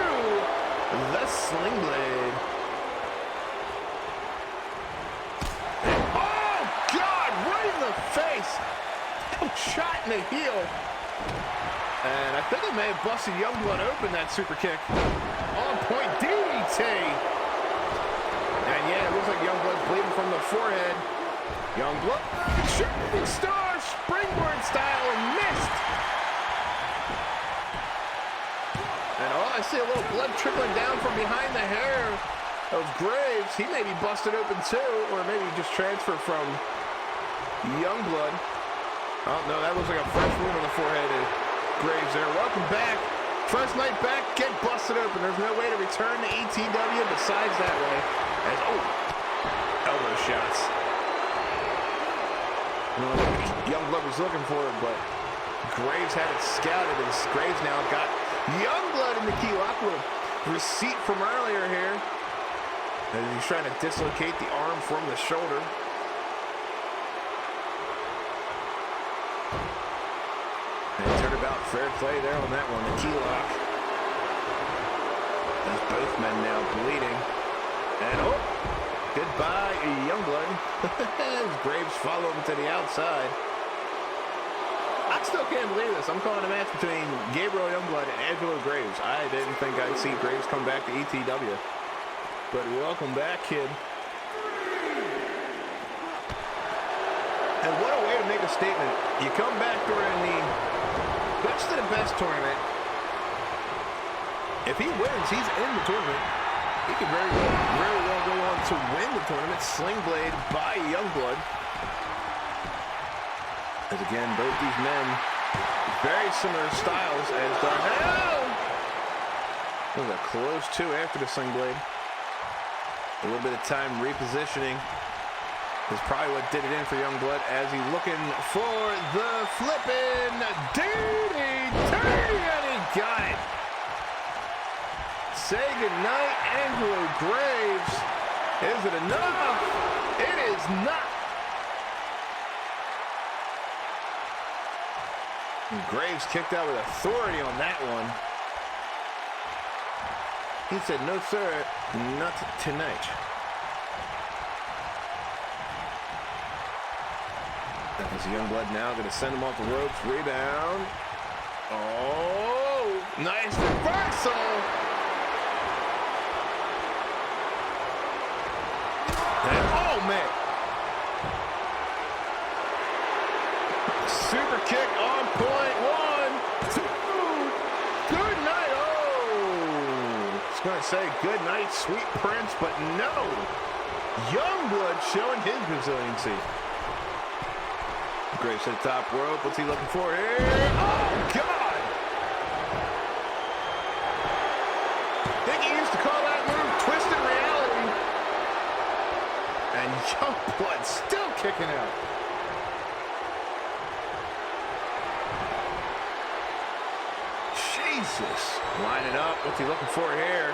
the sling blade. Oh, God, right in the face. Shot in the heel. And I think it may have busted Youngblood open, that super kick. On point DDT. And yeah, it looks like Youngblood's bleeding from the forehead. Youngblood, shooting star, springboard style, and missed. And oh, I see a little blood trickling down from behind the hair of Graves. He may be busted open too, or maybe just transferred from Youngblood. Oh, no, that looks like a fresh wound on the forehead of Graves there. Welcome back. First night back, get busted open. There's no way to return to ETW besides that way. As, oh, elbow shots. Youngblood was looking for it, but Graves had it scouted, and Graves now got Youngblood in the key lock with a receipt from earlier here. As he's trying to dislocate the arm from the shoulder. And turnabout fair play there on that one, the key lock. As both men now bleeding. And oh, goodbye, Youngblood. As Graves follow him to the outside. I still can't believe this. I'm calling a match between Gabriel Youngblood and Angelo Graves. I didn't think I'd see Graves come back to ETW. But welcome back, kid. And what a way to make a statement. You come back during the best of the best tournament. If he wins, he's in the tournament. He could very well go on to win the tournament. Sling blade by Youngblood. As again, both these men, very similar styles as Darnell. That was a close two after the sling blade. A little bit of time repositioning is probably what did it in for Youngblood as he's looking for the flippin' DDT, and he got it. Say goodnight, Angelo Graves. Is it enough? It is not. Graves kicked out with authority on that one. He said, no, sir, not tonight. That was Youngblood now going to send him off the ropes. Rebound. Oh, nice reversal. And, oh, man. Super kick on point. 1, 2. Good night. Oh. I was going to say good night, sweet prince, but no. Youngblood showing his resiliency. Graves to the top rope. What's he looking for here? Oh, God. I think he used to call that move Twisted Reality. And Youngblood still kicking out. Jesus. Line it up. What's he looking for here?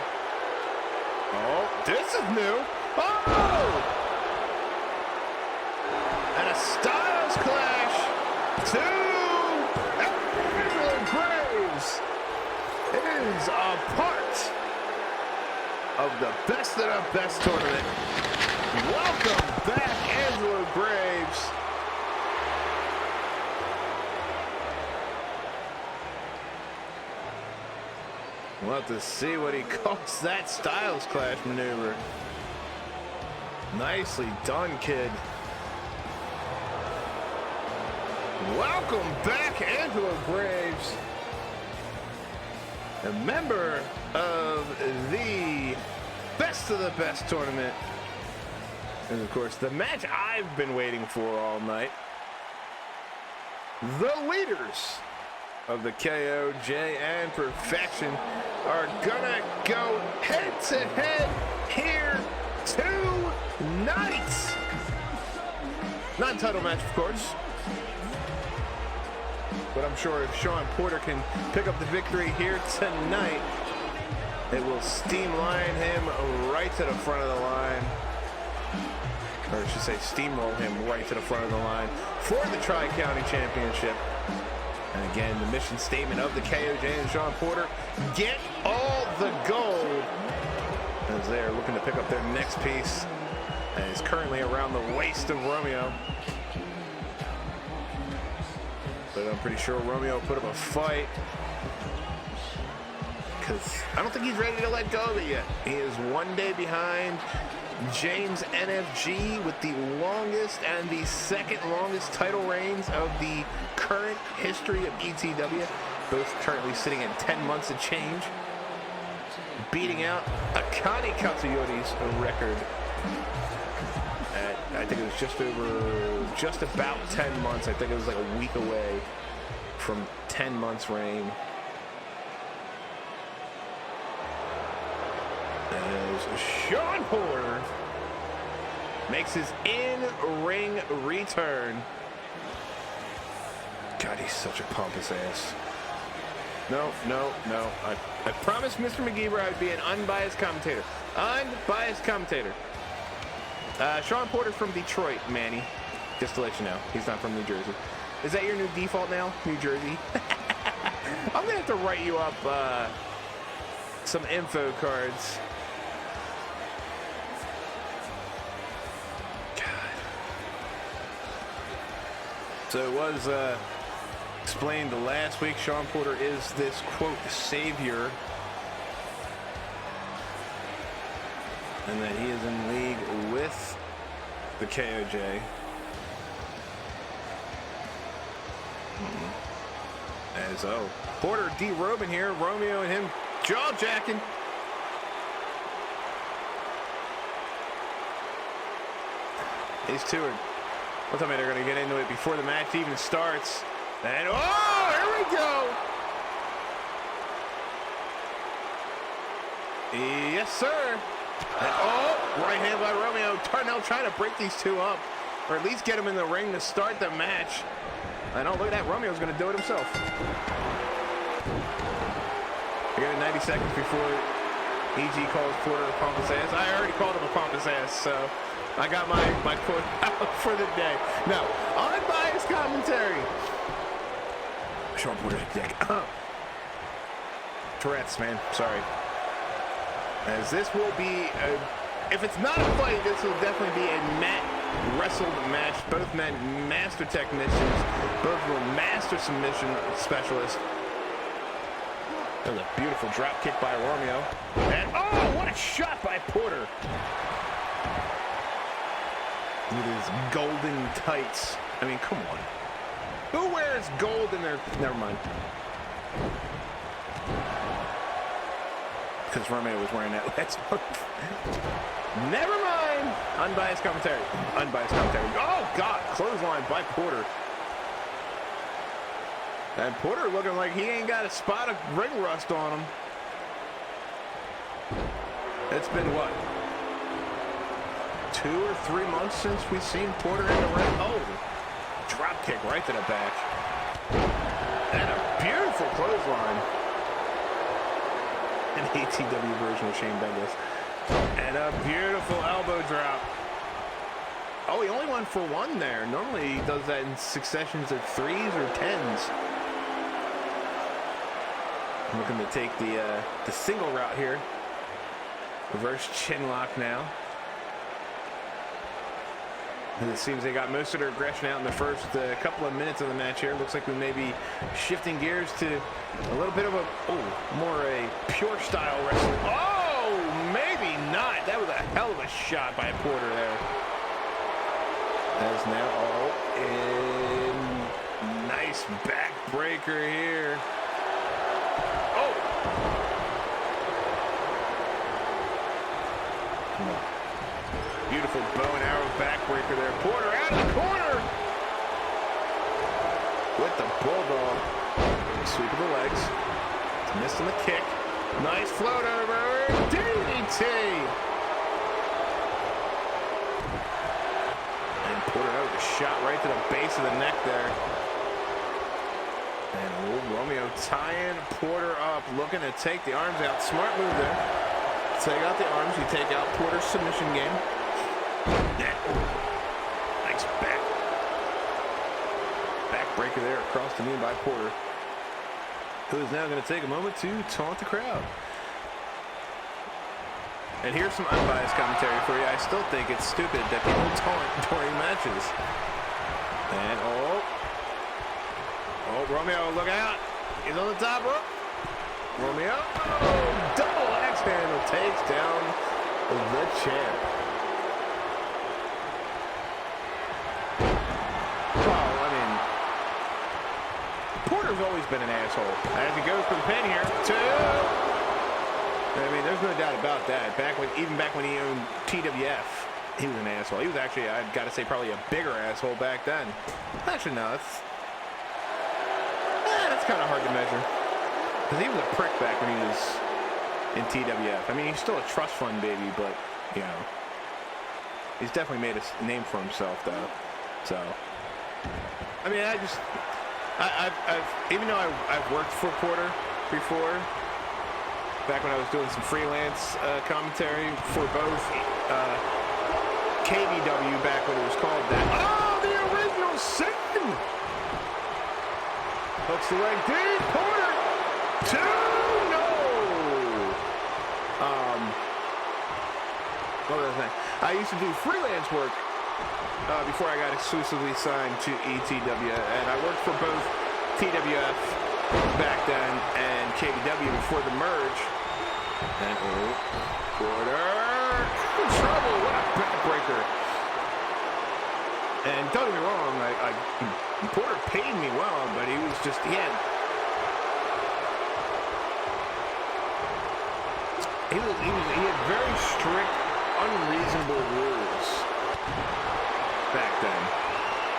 Oh, this is new. Oh! And a Styles Clash to Angelo Graves. It is a part of the best of the best tournament. Welcome back, Angelo Graves. We'll have to see what he calls that Styles Clash maneuver. Nicely done, kid. Welcome back, Angelo Graves. A member of the best of the best tournament. And of course, the match I've been waiting for all night. The leaders of the KOJ and Perfection are gonna go head-to-head here tonight. Non-title match, of course. But I'm sure if Sean Porter can pick up the victory here tonight, it will streamline him right to the front of the line. Or I should say steamroll him right to the front of the line for the Tri-County Championship. And again, the mission statement of the KOJ and Sean Porter, get all the gold, as they're looking to pick up their next piece, and is currently around the waist of Romeo. But I'm pretty sure Romeo put up a fight, because I don't think he's ready to let go of it yet. He is one day behind James NFG with the longest and the second longest title reigns of the current history of ETW, both currently sitting at 10 months of change, beating out Akane Katsuyori's record at, I think it was just about 10 months. I think it was like a week away from 10 months reign. As Sean Porter makes his in-ring return. God, he's such a pompous ass. No. I promised Mr. McGeever I'd be an unbiased commentator. Unbiased commentator. Sean Porter from Detroit, Manny. Just to let you know, he's not from New Jersey. Is that your new default now, New Jersey? I'm gonna have to write you up some info cards. So it was explained last week, Sean Porter is this, quote, savior. And that he is in league with the KOJ. As, Porter derobing here, Romeo and him jaw-jacking. These two are... What time they're going to get into it before the match even starts. And, oh, here we go. Yes, sir. And, oh, right hand by Romeo. Tarnell trying to break these two up, or at least get them in the ring to start the match. And, oh, look at that. Romeo's going to do it himself. We got 90 seconds before EG calls Porter a pompous ass. I already called him a pompous ass, so... I got my quote out for the day. No, unbiased commentary. Sean Porter's dick. Tourette's, man. Sorry. As this will be, if it's not a fight, this will definitely be a mat wrestled match. Both men master technicians. Both were master submission specialists. That was a beautiful drop kick by Romeo. And, oh, what a shot by Porter. With his golden tights. I mean, come on. Who wears gold in their... Never mind. Because Romeo was wearing that last month. Never mind. Unbiased commentary. Unbiased commentary. Oh, God. Clothesline by Porter. And Porter looking like he ain't got a spot of ring rust on him. It's been what? 2 or 3 months since we've seen Porter in the ring. Oh, drop kick right to the back. And a beautiful clothesline. An ATW version of Shane Douglas. And a beautiful elbow drop. Oh, he only went for one there. Normally he does that in successions of 3s or 10s. I'm looking to take the single route here. Reverse chin lock now. And it seems they got most of their aggression out in the first couple of minutes of the match here. Looks like we may be shifting gears to a little bit of a, more a pure style wrestling. Oh, maybe not. That was a hell of a shot by Porter there. As now, in nice backbreaker here. Oh. Beautiful bow and arrow backbreaker there. Porter out of the corner with the bulldog. Sweep of the legs. Missed on the kick. Nice float over. DDT. And Porter out with a shot right to the base of the neck there. And old Romeo tying Porter up, looking to take the arms out. Smart move there. Take out the arms, you take out Porter's submission game. Nice backbreaker there across the knee by Porter, who is now going to take a moment to taunt the crowd. And here's some unbiased commentary for you. I still think it's stupid that people taunt during matches. And Romeo, look out! He's on the top rope. Romeo, double axe handle takes down the champ. Well, I mean, Porter's always been an asshole. As he goes for the pin here, 2. I mean, there's no doubt about that. Even back when he owned TWF, he was an asshole. He was actually, I've got to say, probably a bigger asshole back then. Actually, no, that's kind of hard to measure. Because he was a prick back when he was in TWF. I mean, he's still a trust fund baby, but, you know, he's definitely made a name for himself, though. So, I mean, even though I've worked for Porter before, back when I was doing some freelance commentary for both KBW, back when it was called that. Oh, the original sin! Hooks the leg deep, Porter! 2, no! What was that? I used to do freelance work before I got exclusively signed to ETW, and I worked for both TWF back then and KBW before the merge. And Porter in trouble! What a backbreaker! And don't get me wrong, Porter paid me well, but he was just he had very strict, unreasonable rules back then.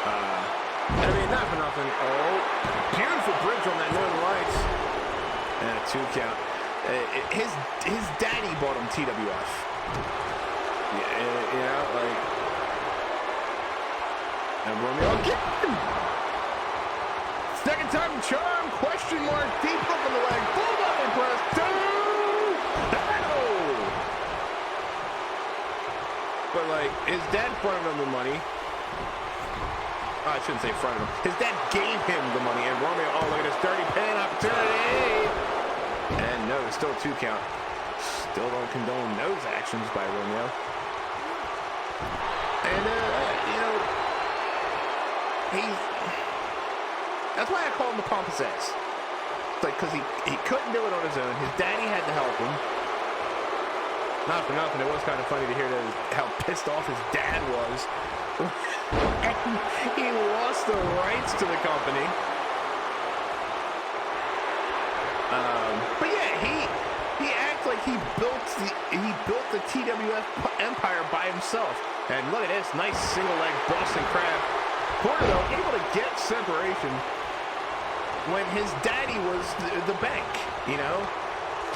I mean, not for nothing. Oh, beautiful bridge on that Northern Lights. And a 2 count. His daddy bought him TWF. Yeah, like. And Romeo again. Second time charm, question mark, deep hook on the leg, bulldog and press, 2. But like, his dad fronted him the money. Oh, I shouldn't say fronted him. His dad gave him the money, and Romeo, oh, look at this dirty pin opportunity. And no, it's still a 2 count. Still don't condone those actions by Romeo. And, you know, that's why I call him the pompous ass. It's like, because he couldn't do it on his own. His daddy had to help him. Not for nothing, it was kind of funny to hear how pissed off his dad was. And he lost the rights to the company. But yeah, he acts like he built the TWF empire by himself. And look at this, nice single leg Boston Crab. Porter, though, able to get separation when his daddy was the bank, you know?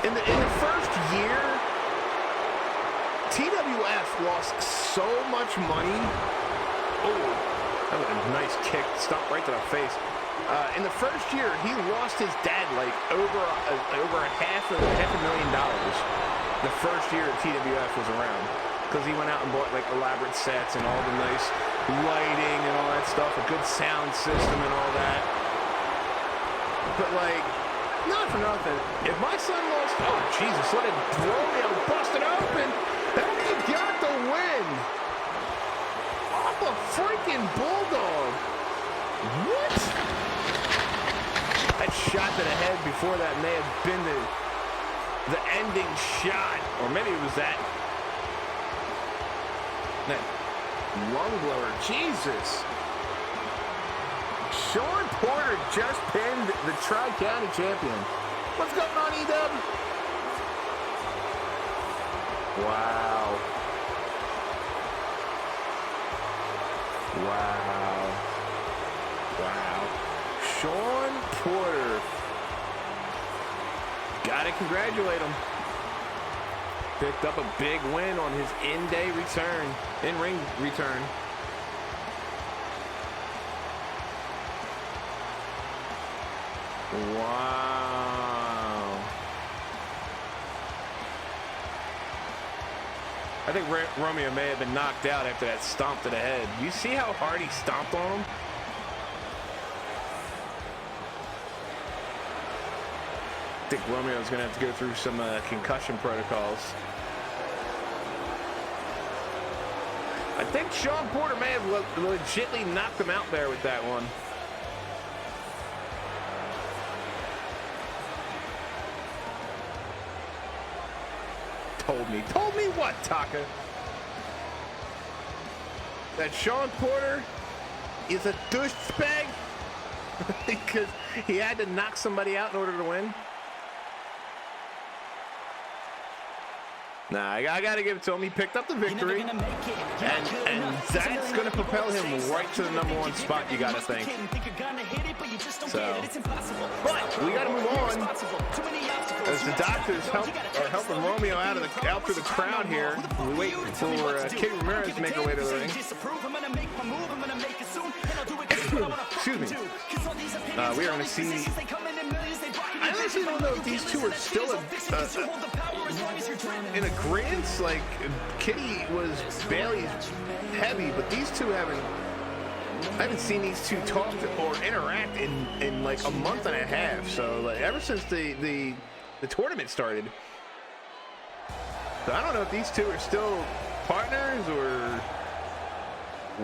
In the first year, TWF lost so much money. Oh, that was a nice kick, stuck right to the face. In the first year, he lost his dad like over $500,000. The first year TWF was around, because he went out and bought like elaborate sets and all the nice lighting and all that stuff, a good sound system and all that. But like, not for nothing, if my son lost, oh Jesus, let it Romeo bust it open. And he got the win off a freaking bulldog. What? That shot to the head before that may have been the ending shot, or maybe it was that lung blower. Jesus. Sean Porter just pinned the Tri-County champion. What's going on, EW? Wow. Wow. Wow. Sean Porter Gotta congratulate him. Picked up a big win on his in-day return, in-ring return. Wow. I think Romeo may have been knocked out after that stomp to the head. You see how hard he stomped on him? I think Romeo's going to have to go through some concussion protocols. I think Sean Porter may have legitimately knocked him out there with that one. Told me what, Taka? That Sean Porter is a douchebag because he had to knock somebody out in order to win? Nah, I gotta give it to him. He picked up the victory, and that's gonna propel him right to the #1 spot, you gotta think. So, but we gotta move on as the doctors are helping Romeo out through the crowd here. We wait for Kitty Ramirez to make her way to the ring. Excuse me. We are gonna see. I honestly don't know if these two are still in agreement. Like, Kitty was Bailey's heavy, but these two I haven't seen these two talk or interact in like a month and a half. So like, ever since the tournament started. So I don't know if these two are still partners or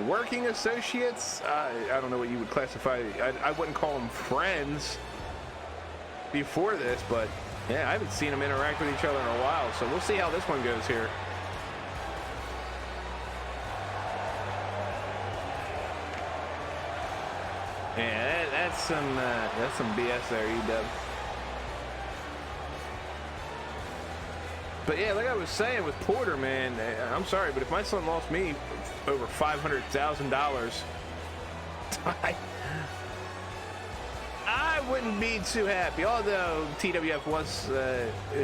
working associates. I don't know what you would classify. I wouldn't call them friends before this, but yeah, I haven't seen them interact with each other in a while, so we'll see how this one goes here. Yeah, that's some BS there, EW. But yeah, like I was saying with Porter, man, I'm sorry, but if my son lost me over $500,000, I wouldn't be too happy. Although TWF was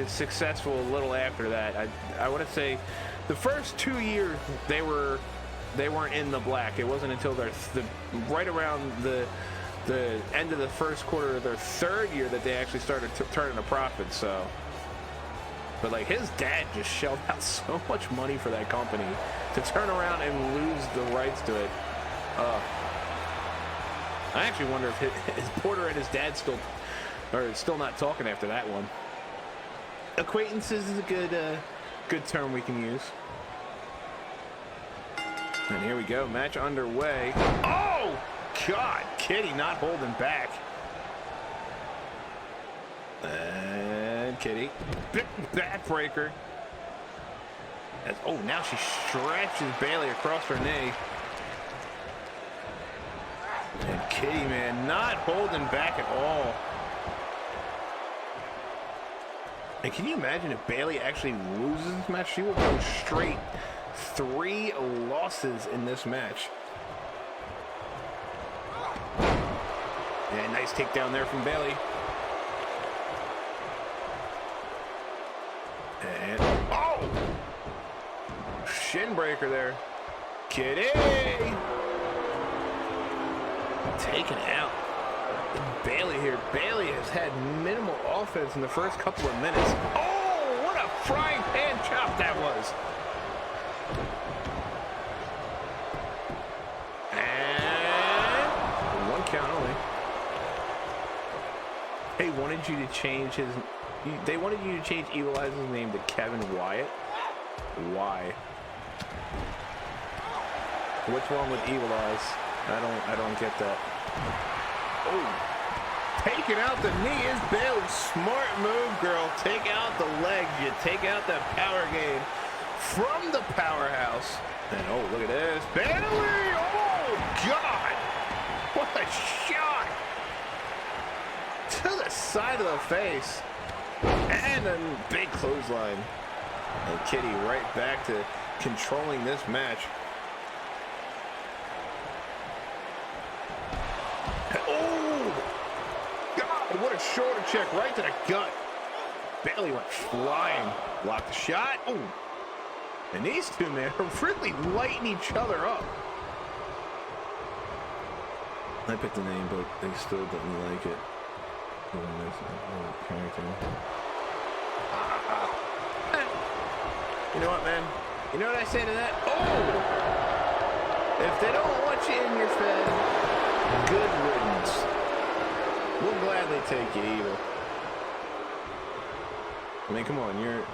successful a little after that. I want to say the first 2 years they weren't in the black. It wasn't until right around the end of the first quarter of their third year that they actually started turning a profit. So, but like his dad just shelled out so much money for that company to turn around and lose the rights to it. I actually wonder if his Porter and his dad still not talking after that one. Acquaintances is a good term we can use. And here we go, match underway. Oh God, Kitty not holding back. And Kitty, backbreaker. Oh, now she stretches Bailey across her knee. And Kitty, man, not holding back at all. And can you imagine if Bailey actually loses this match? She will go straight 3 losses in this match. Yeah, nice takedown there from Bailey. And, oh! Shin breaker there. Kitty! Taken out. And Bailey here. Bailey has had minimal offense in the first couple of minutes. Oh, what a frying pan chop that was. And 1 count only. They wanted you to change Evil Eye's name to Kevin Wyatt. Why? What's wrong with Evil Eyes? I don't get that. Oh, taking out the knee is Bailey. Smart move, girl. Take out the legs. You take out that power game from the powerhouse. And oh, look at this. Bailey! Oh, God! What a shot! To the side of the face. And a big clothesline. And Kitty right back to controlling this match. Oh! God, what a shoulder check right to the gut. Bailey went flying. Blocked the shot. Ooh. And these two, man, are really lighting each other up. I picked the name, but they still didn't like it. You know what, man? You know what I say to that? Oh! If they don't want you in your fed, good riddance. We'll gladly take you evil. I mean, come on, you're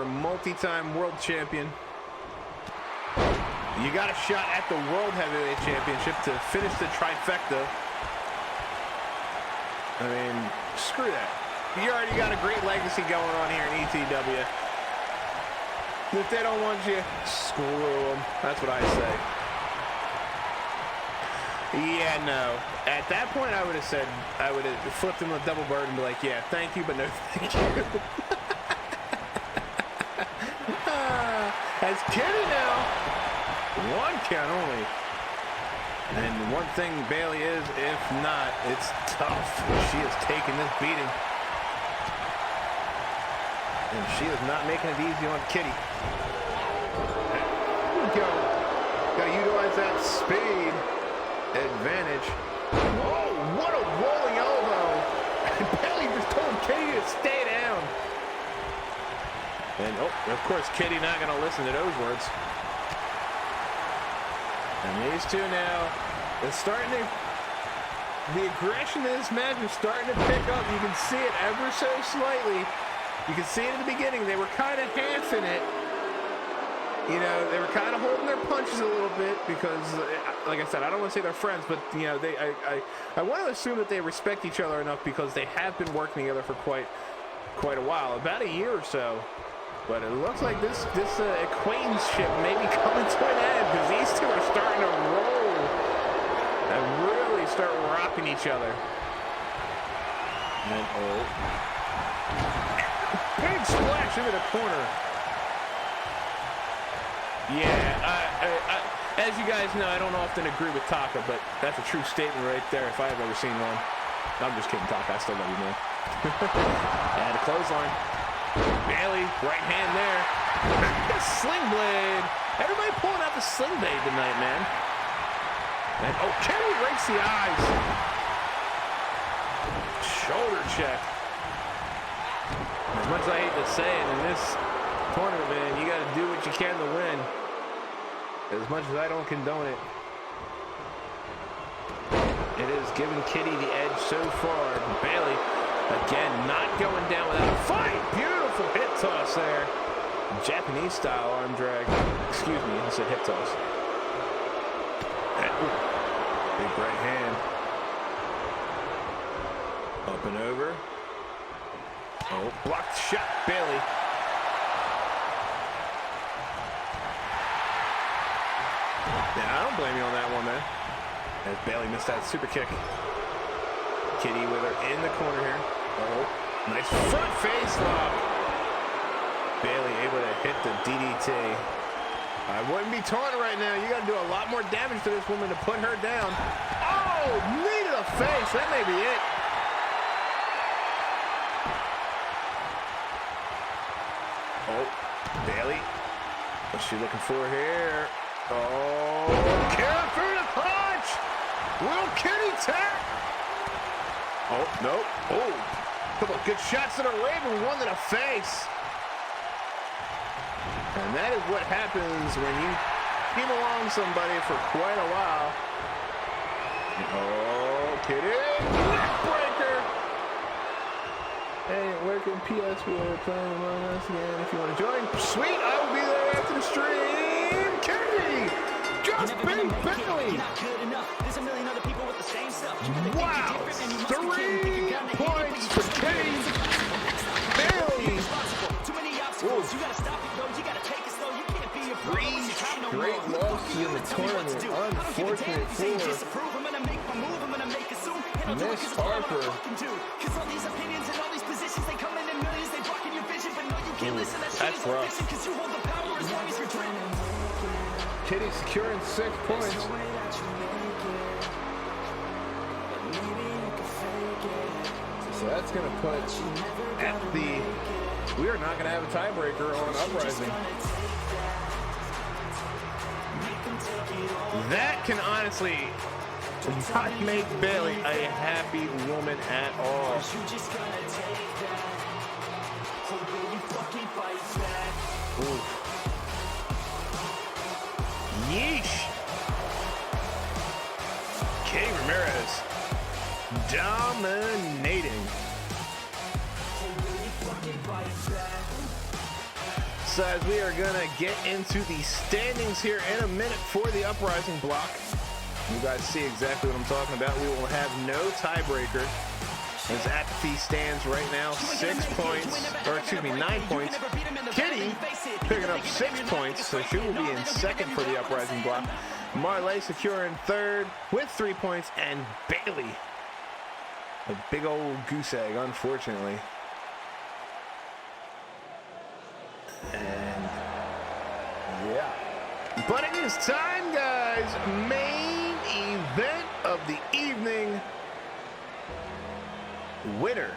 a multi-time world champion. You got a shot at the World Heavyweight Championship to finish the trifecta. I mean, screw that. You already got a great legacy going on here in ETW. If they don't want you, screw them. That's what I say. Yeah, no. At that point, I would have said, I would have flipped him with double bird and be like, yeah, thank you, but no thank you. As Kitty now. One count only. And one thing Bailey is, if not, it's tough. She has taken this beating. And she is not making it easy on Kitty. Here we go. Gotta utilize that speed advantage. Oh, what a rolling elbow. And Bailey just told Kitty to stay down. And, oh, of course, Kitty not gonna listen to those words. And these two now, it's starting to, the aggression in this match is starting to pick up. You can see it ever so slightly. You can see it in the beginning. They were kind of half in it. You know, they were kind of holding their punches a little bit because, like I said, I don't want to say they're friends, but, you know, I want to assume that they respect each other enough because they have been working together for quite a while, about a year or so. But it looks like this acquaintanceship may be coming to an end because these two are starting to roll and really start rocking each other. And oh, big splash into the corner. Yeah, as you guys know, I don't often agree with Taka, but that's a true statement right there if I've ever seen one. I'm just kidding, Taka. I still love you, man. And a clothesline. Bailey, right hand there. Sling blade. Everybody pulling out the sling blade tonight, man. And oh, Kitty rakes the eyes. Shoulder check. As much as I hate to say it, in this tournament, man, you got to do what you can to win. As much as I don't condone it. It has given Kitty the edge so far. Bailey, again, not going down without a fight. Beautiful hip toss there. Japanese style arm drag. Excuse me, I said hip toss. Big right hand. Up and over. Oh, blocked shot, Bailey. Yeah, I don't blame you on that one, man. As Bailey missed that super kick. Kitty with her in the corner here. Oh, nice front face lock. Bailey able to hit the DDT. I wouldn't be taunting right now. You got to do a lot more damage to this woman to put her down. Oh, knee to the face. That may be it. Oh, Bailey. What's she looking for here? Oh, carry through the punch. Will Kitty tap? Oh, no. Oh, couple of good shots to the Raven, one to the face. And that is what happens when you keep along somebody for quite a while. Oh, Kitty. Neckbreaker. Hey, where can PS we are playing Among Us again? If you want to join, sweet, I will be there after the stream. Kitty, just beat Bailey. Wow, 3 points for Kitty. Bailey. Ooh. 3 straight losses in the tournament. Unfortunate for Miss Harper. That's rough. Kitty securing 6 points. So that's going to put at the... We are not going to have a tiebreaker on Uprising. That can honestly not make Bailey a happy woman at all. Ooh. Yeesh. Kitty Ramirez dominating. So as we are gonna get into the standings here in a minute for the Uprising block. You guys see exactly what I'm talking about. We will have no tiebreaker. As apathy stands right now, 6 points, or excuse me, 9 points. Kitty picking up 6 points, so she will be in second for the Uprising block. Marle securing third with 3 points, and Bailey, a big old goose egg, unfortunately. And yeah, but it is time, guys. Main event of the evening. Winner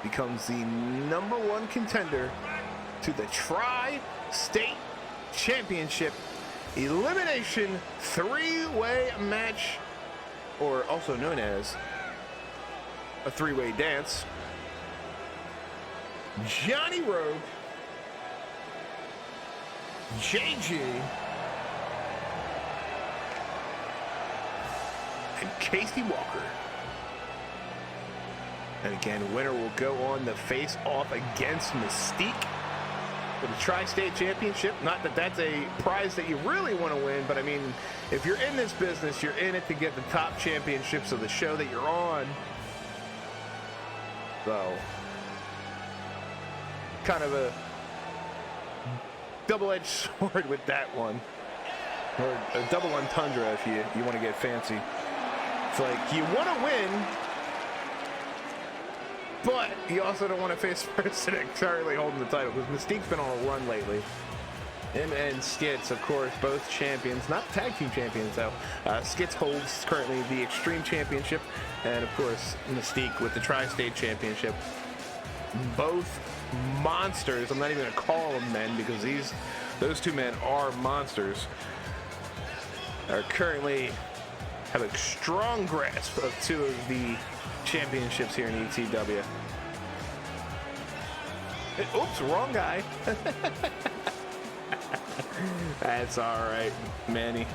becomes the #1 contender to the Tri-State Championship Elimination 3-way match, or also known as a 3-way dance. Johnny Rogue, JG, and Casey Walker. And again, winner will go on the face-off against Mystique for the Tri-State Championship. Not that that's a prize that you really want to win, but I mean, if you're in this business, you're in it to get the top championships of the show that you're on. So, kind of a double-edged sword with that one. Or a double entendre if you want to get fancy. It's like, you want to win, but you also don't want to face a person currently holding the title, because Mystique's been on a run lately. Him and Skits, of course, both champions. Not tag team champions, though. Skits holds currently the Extreme Championship, and, of course, Mystique with the Tri-State Championship. Both monsters. I'm not even going to call them men, because those two men are monsters. Are currently have a strong grasp of two of the championships here in ETW. Oops, wrong guy. That's all right, Manny.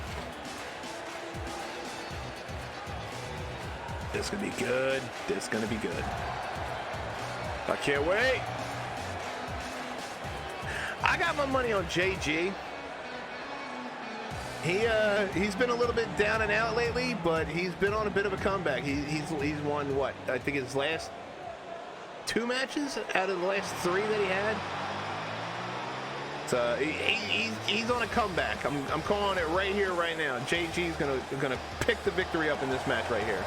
This is gonna be good. This is gonna be good. I can't wait. I got my money on JG. He's been a little bit down and out lately, but he's been on a bit of a comeback. He's won what? I think his last 2 matches out of the last 3 that he had. So he's on a comeback. I'm calling it right here, right now. JG's gonna pick the victory up in this match right here.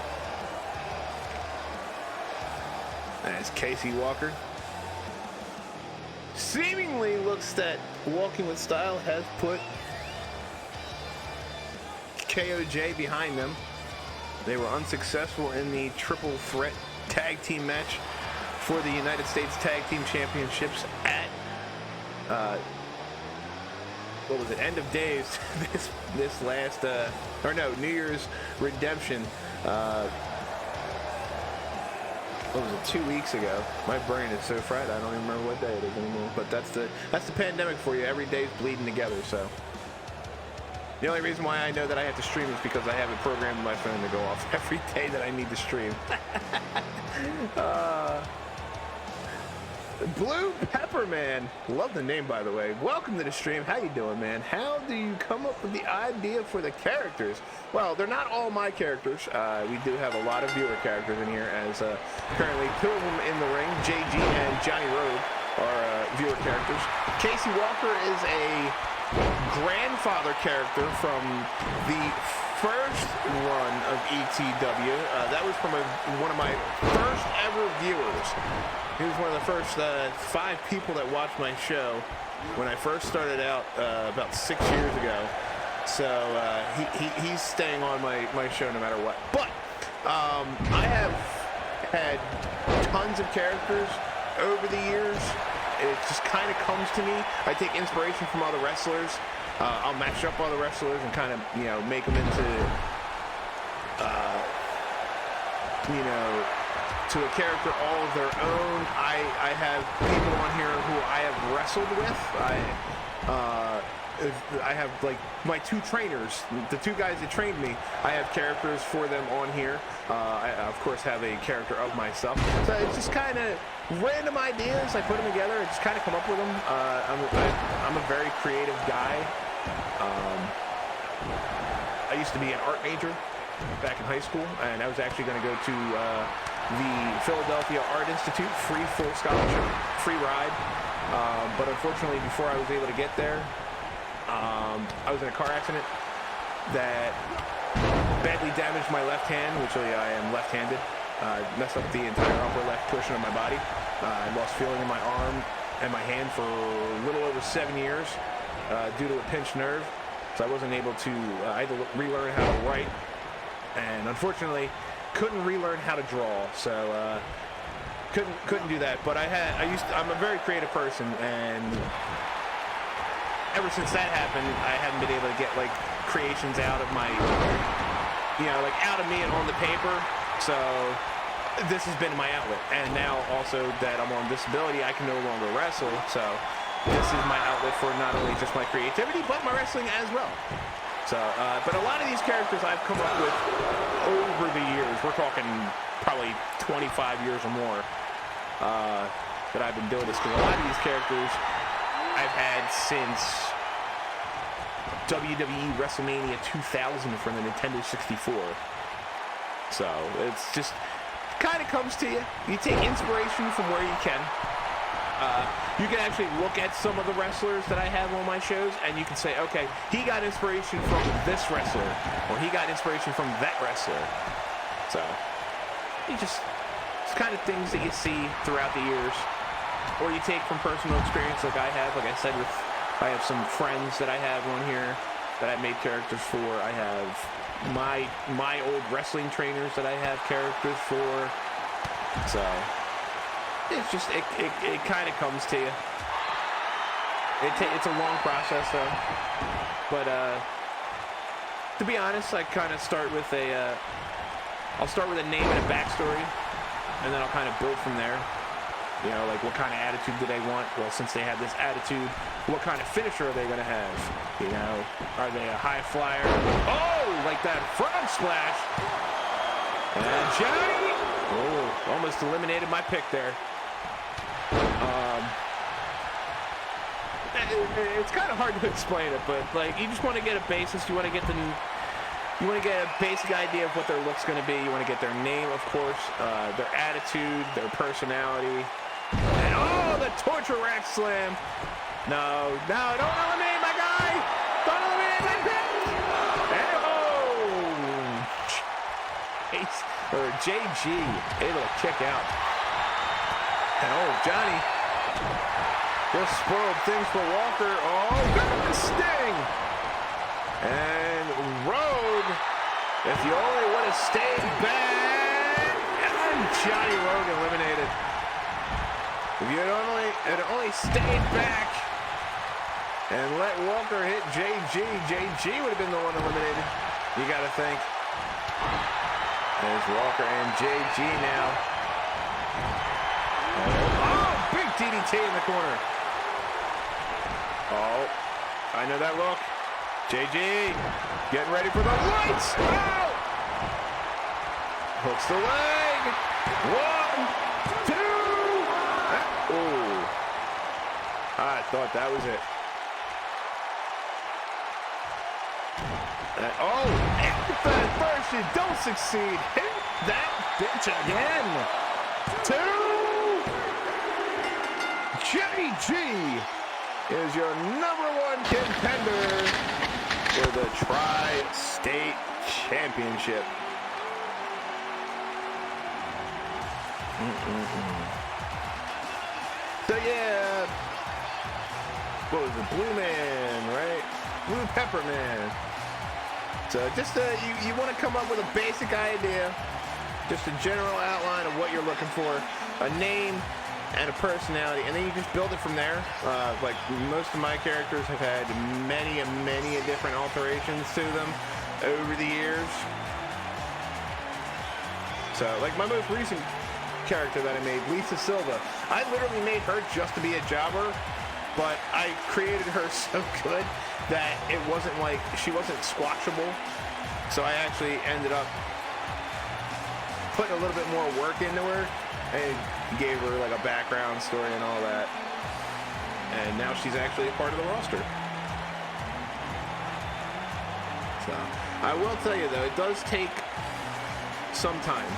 That's Casey Walker. Seemingly looks that Walking with Style has put KOJ behind them. They were unsuccessful in the triple threat tag team match for the United States Tag Team Championships at what was it, End of Days this last or no, New Year's Redemption. What was it, 2 weeks ago? My brain is so fried I don't even remember what day it is anymore. But that's the pandemic for you. Every day's bleeding together. So the only reason why I know that I have to stream is because I have it programmed in my phone to go off every day that I need to stream. Blue Pepper Man, love the name, by the way. Welcome to the stream. How you doing, man? How do you come up with the idea for the characters? Well, they're not all my characters. We do have a lot of viewer characters in here, as currently 2 of them in the ring. JG and Johnny Rogue are viewer characters. Casey Walker is a grandfather character from the first run of ETW. That was from one of my first ever viewers. He was one of the first 5 people that watched my show when I first started out about 6 years ago. So he's staying on my show no matter what. But I have had tons of characters over the years. It just kind of comes to me. I take inspiration from other wrestlers. I'll match up other wrestlers and kind of, you know, make them into, you know, to a character all of their own. I have people on here who I have wrestled with. I have, like, my 2 trainers, the 2 guys that trained me. I have characters for them on here. I, of course, have a character of myself. So it's just kind of random ideas. I put them together. I just kind of come up with them. I'm a very creative guy. I used to be an art major back in high school, and I was actually going to go to the Philadelphia Art Institute, free full scholarship, free ride. But unfortunately, before I was able to get there, I was in a car accident that badly damaged my left hand, which I am left-handed. Messed up the entire upper left portion of my body. I lost feeling in my arm and my hand for a little over 7 years due to a pinched nerve. So I wasn't able to, I had to relearn how to write, and unfortunately couldn't relearn how to draw. So couldn't do that. But I'm a very creative person, and ever since that happened, I haven't been able to get, like, creations out of my, you know, like, out of me and on the paper. So this has been my outlet. And now also that I'm on disability, I can no longer wrestle. So this is my outlet for not only just my creativity, but my wrestling as well. So, but a lot of these characters I've come up with over the years, we're talking probably 25 years or more, that I've been doing this. Because a lot of these characters I've had since WWE WrestleMania 2000 for the Nintendo 64. So it's just kind of comes to you. You take inspiration from where you can. You can actually look at some of the wrestlers that I have on my shows, and you can say, okay, he got inspiration from this wrestler, or he got inspiration from that wrestler. So it's kind of things that you see throughout the years, or you take from personal experience, like I have. Like I said, I have some friends that I have on here that I made characters for. I have my old wrestling trainers that I have characters for. So it's just it kind of comes to you. It's a long process though, but to be honest, I kind of start with I'll start with a name and a backstory, and then I'll kind of build from there. You know, like, what kind of attitude do they want? Well, since they have this attitude, what kind of finisher are they going to have? You know, are they a high flyer? Oh, like that frog splash. And Johnny, oh, almost eliminated my pick there. It's kind of hard to explain it, but, like, you just want to get a basis. You want to get a basic idea of what their look's going to be. You want to get their name, of course, their attitude, their personality. And oh, the torture rack slam. No, don't eliminate my guy. Don't eliminate my pick. And oh, JG able to kick out. And oh, Johnny just spoiled things for Walker. Oh, got the sting. And Rogue, if you only would have stayed back. And Johnny Rogue eliminated. If you had only stayed back and let Walker hit JG would have been the one eliminated. You got to think. There's Walker and JG now. Oh, big DDT in the corner. Oh, I know that look. JG getting ready for the lights. Oh! Hooks the leg. 1, 2. Oh, I thought that was it. Oh, if at first you don't succeed, hit that bitch again. 2. JG is your #1 contender for the Tri-State Championship. So yeah, what was it? Blue Man, right? Blue Pepper Man. So just you want to come up with a basic idea just a general outline of what you're looking for, a name and a personality, and then you just build it from there. Like most of my characters have had many different alterations to them over the years. So, like my most recent character that I made, Lisa Silva, I literally made her just to be a jobber, but I created her so good that it wasn't like, she wasn't squashable. So I actually ended up putting a little bit more work into her and gave her like a background story and all that. And now she's actually a part of the roster. So I will tell you though, it does take some time,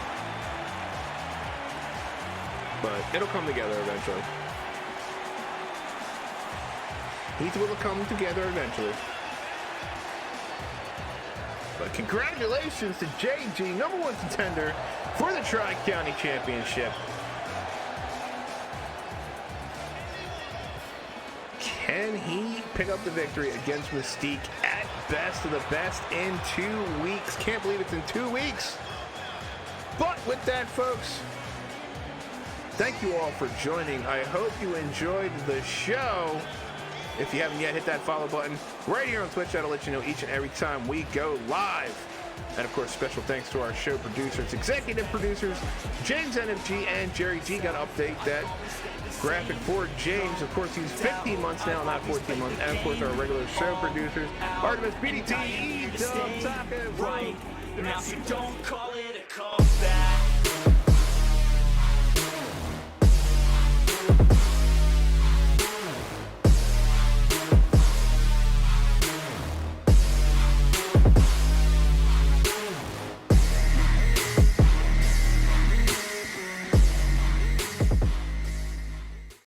but it'll come together eventually. It will come together eventually. But congratulations to JG, #1 contender for the Tri-County Championship. Can he pick up the victory against Mystique at Best of the Best in 2 weeks? Can't believe it's in 2 weeks. But with that, folks, thank you all for joining. I hope you enjoyed the show. If you haven't yet, hit that follow button right here on Twitch. That'll let you know each and every time we go live. And of course, special thanks to our show producers, executive producers, James NFG and Jerry G. Got to update that graphic for James. Of course, he's 15 months now, not 14 months. And of course, our regular show producers, Artemis, BDT, E-Dub, Taka, right now, so don't call it